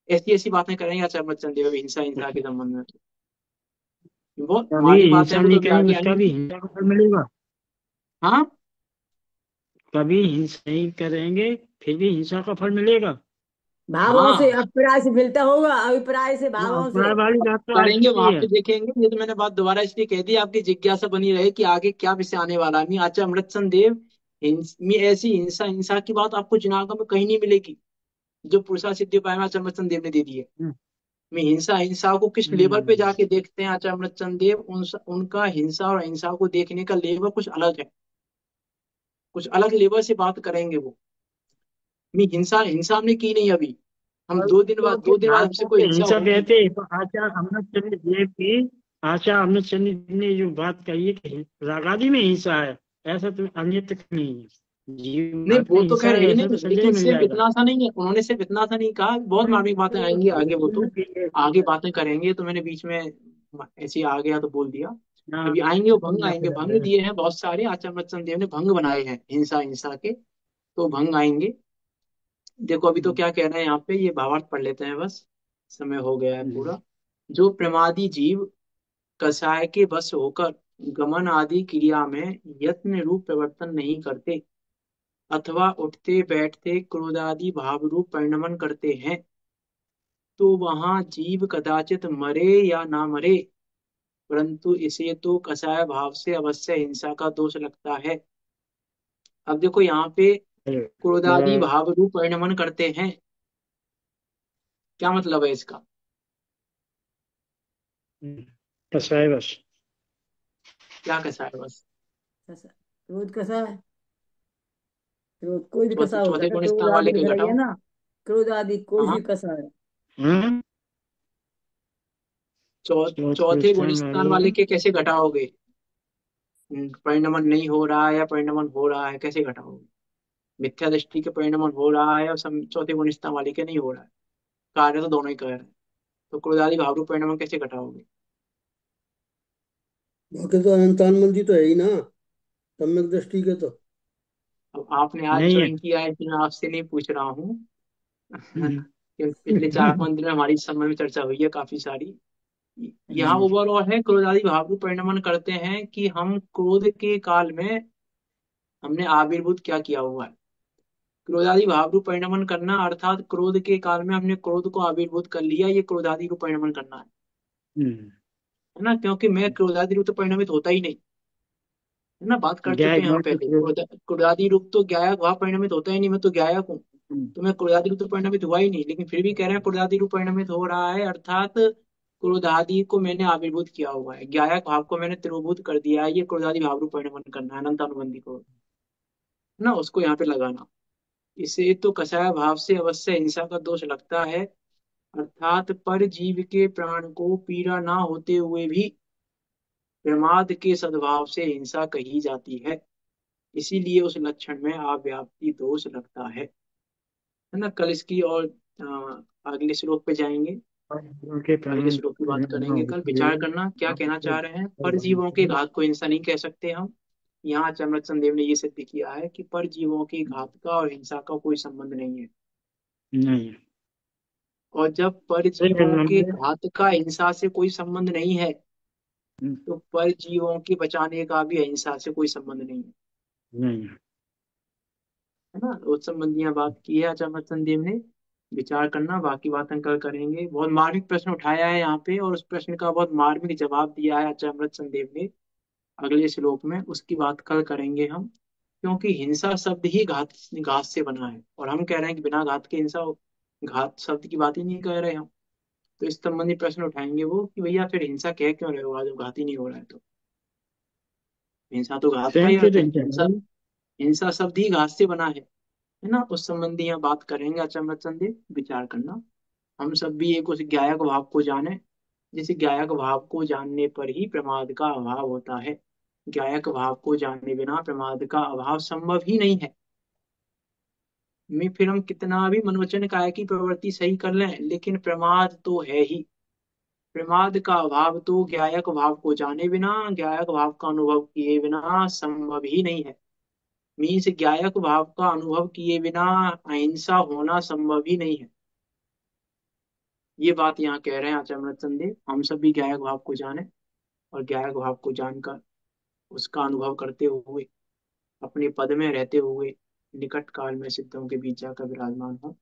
ऐसी ऐसी बातें करेंगे आचार्य चंदेव अभी हिंसा हिंसा के संबंध में। तो बहुत कभी मार्मिक बातें हैं, हिंसा वो तो नहीं अभी करेंगे आगे उसका भी आएंगी। हिंसा का फल मिलेगा। हाँ, कभी हिंसा नहीं करेंगे फिर भी हिंसा का फल मिलेगा। भावों से हाँ, अभिप्राय से मिलता होगा, अभिप्राय से हाँ, भावों से। अपराध वाली बात तो आ करेंगे चुकी वहां है। पे देखेंगे। ये तो मैंने बात दोबारा इसलिए कह दी, आपकी जिज्ञासा बनी रहे कि आगे क्या विषय आने वाला है। आचार्य अमृतसन देव में ऐसी हिंसा हिंसा की बात आपको जिनागम में कहीं नहीं मिलेगी, जो पुरुषा सिद्धि उपाय में आचार्य अमृतसन देव ने दे दी है। हम्म, में हिंसा हिंसा को किस लेवल पे हम्म, जाके देखते हैं आचार्य अमृतचंद देव, उनका हिंसा और अहिंसा को देखने का लेवल कुछ अलग है, कुछ अलग लेवल से बात करेंगे वो। मैं हिंसा हिंसा हमने की नहीं अभी, हम और दो दिन बाद हमसे भाषा कोई पे हिंसा हिंसा होगी। कहते हैं तो आचार्य अमृतचंद्र देव की, आचार्य अमृतचंद्र देव ने जो बात कही है कि राग आदि में हिंसा है, ऐसा तो अन्यत्र नहीं है। जीव नहीं मात्र वो में तो हिंसा खैर है है ही ऐसा नहीं, तो संदेह लेकिन मिल सिर्फ जाएगा। इतना सा नहीं है, उन्होंने सिर्फ इतना सा नहीं कहा, बहुत मार्मिक बातें आएंगी आगे, वो तो आगे बातें करेंगे। तो मैंने बीच में ऐसे ही आ गया तो बोल दिया। हाँ, अभी आएंगे वो भंग आएंगे, भंग दिए हैं बहुत सारे, आचार्य अमृतचंद देव ने भंग बनाए हैं हिंसा हिंसा के, तो भंग आएंगे। देखो अभी तो क्या कह रहे हैं यहाँ पे, ये भावार्थ पढ़ लेते हैं बस, समय हो गया है पूरा। जो प्रमादी जीव कसाय के बस होकर गमन आदि क्रिया में यत्न रूप परिवर्तन नहीं करते अथवा उठते बैठते क्रोधादि भाव रूप परिणमन करते हैं, तो वहां जीव कदाचित मरे या ना मरे, परंतु इसे तो कसाय भाव से अवश्य हिंसा का दोष लगता है। अब देखो यहाँ पे क्रोधादि बड़ा भाव रूप परिणमन करते हैं, क्या मतलब है इसका? कसाय बस। क्या कसाय बस? कसा क्रोध कसा है? क्रोध कोई भी कसा चौथे हो चौथे सकता है, गुण क्रोध स्थान आदि वाले लिख के रही है घटाओ। ना। क्रोध आदि कोई हाँ, भी कसा है। चौथ को चौथे गुण स्थान स्थान वाले। वाले के कैसे घटाओगे? परिणमन नहीं हो रहा है या परिणमन हो रहा है, कैसे घटाओगे? मिथ्या दृष्टि के परिणमन हो रहा है और चौथे गुण स्थान वाले के नहीं हो रहा है। कार्य तो दोनों ही कर रहे हैं, तो क्रोधादि भाव रूप परिणमन कैसे घटाओगे? बाकी तो अनंतानमल जी तो है ही ना, सम्यक दृष्टि के तो। अब आपने आज नहीं है। ज्वाइन किया है इसलिए मैं आपसे नहीं पूछ रहा हूँ। हम्म। क्योंकि पिछले 4-5 दिन में हमारी इस समय में चर्चा हुई है काफी सारी। यहाँ हम्म। ओवरऑल है क्रोधादि भाव रूप परिणमन करते हैं कि हम क्रोध के काल में हमने आविर्भूत क्या किया हुआ है। क्रोधादि भाव रूप परिणमन करना अर्थात क्रोध के काल में हमने क्रोध को आविर्भूत कर लिया, ये क्रोधादि रूप परिणमन करना हम्म। है ना? क्योंकि मैं क्रोधादि रूप तो परिणमित होता ही नहीं, है ना? बात कर चुके गाय हैं हम गौर के पहले। क्रोध। क्रोधादि रूप तो ज्ञायक भाव परिणमित होता ही नहीं, मैं तो ज्ञायक हूँ। तो मैं क्रोधादि रूप तो परिणमित हुआ ही नहीं, लेकिन फिर भी कह रहे हैं क्रोधादि रूप परिणमित हो रहा है, अर्थात क्रोधादि को मैंने आविर्भूत किया हुआ है, ज्ञायक भाव को मैंने तिरोभूत कर दिया है, ये क्रोधादि भाव रूप परिणमन करना है, अनंत अनुबंधी को, है ना? उसको यहाँ पे लगाना। इसे तो कसाय भाव से अवश्य हिंसा का दोष लगता है, अर्थात पर जीव के प्राण को पीड़ा ना होते हुए भी प्रमाद के सद्भाव से हिंसा कही जाती है, इसीलिए उस लक्षण में अव्याप्ति दोष लगता है ना? कल इसकी और अगले श्लोक पे जाएंगे, उनके अगले प्राण श्लोक की बात ना करेंगे कल। होते विचार करना क्या कहना चाह रहे हैं। परजीवों के घात को हिंसा नहीं कह सकते हम। यहाँ चमरचंद देव ने ये सिद्ध किया है कि परजीवों के घात का और हिंसा का कोई संबंध नहीं है। नहीं। और जब परजीवों के घात का हिंसा से कोई संबंध नहीं है, तो परजीवों के बचाने का भी अहिंसा से कोई संबंध नहीं नहीं। है ना? उस संबंधी बात की है आचार्य चंदेव ने। विचार करना, बाकी बातें कल करेंगे। बहुत मार्मिक प्रश्न उठाया है यहाँ पे, और उस प्रश्न का बहुत मार्मिक जवाब दिया है आचार्य चंदेव ने अगले श्लोक में, उसकी बात कल करेंगे हम। क्योंकि हिंसा शब्द ही घात से बना है, और हम कह रहे हैं कि बिना घात के हिंसा हो। घात शब्द की बात ही नहीं कर रहे हम। तो इस संबंधी प्रश्न उठाएंगे वो कि भैया फिर हिंसा कह क्यों रहे हो आज, जब घात ही नहीं हो रहा है तो? हिंसा तो घात का स्वयं ही से अर्थ तो है। हिंसा हिंसा, है ही। हिंसा शब्द ही घात से बना है ना? उस संबंधी यहाँ बात करेंगे आचार्य चंदेव। विचार करना। हम सब भी एक उस ज्ञायक भाव को जाने, जिस ज्ञायक भाव को जानने पर ही प्रमाद का अभाव होता है। ज्ञायक भाव को जाने बिना प्रमाद का अभाव संभव ही नहीं है। मैं फिर हम कितना भी मनोवचन काय की प्रवृत्ति सही कर लें, लेकिन प्रमाद तो है ही। प्रमाद का अभाव तो ज्ञायक भाव को जाने बिना, ज्ञायक भाव का अनुभव किए बिना संभव ही नहीं है। मीन्स ज्ञायक भाव का अनुभव किए बिना अहिंसा होना संभव ही नहीं है। ये बात यहाँ कह रहे हैं आचार्य चंदेव। हम सभी ज्ञायक भाव को जाने, और ज्ञायक भाव को जानकर उसका अनुभव करते हुए, अपने पद में रहते हुए निकट काल में सिद्धों के बीच जाकर विराजमान हो।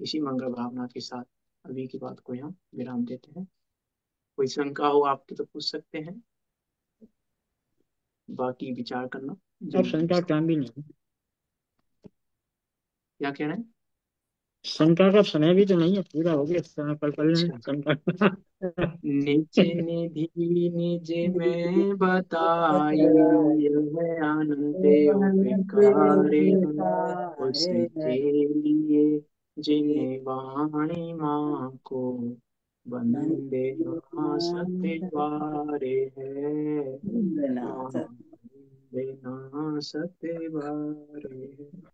इसी मंगल भावना के साथ अभी की बात को यहाँ विराम देते हैं। कोई शंका हो आपकी तो पूछ सकते हैं, बाकी विचार करना। अब जय शंका हिंद। काम भी नहीं। क्या कह रहे हैं? शंका का समय भी तो नहीं है, पूरा हो गया समय पर पल में अच्छा। शंका। निज निधि निज में बताई, यह आनंद उपकारे हैं उसके लिए, जिन्हें वाणी माँ को बंदे ना सत्य है। हाँ, बंदे ना सत्य है।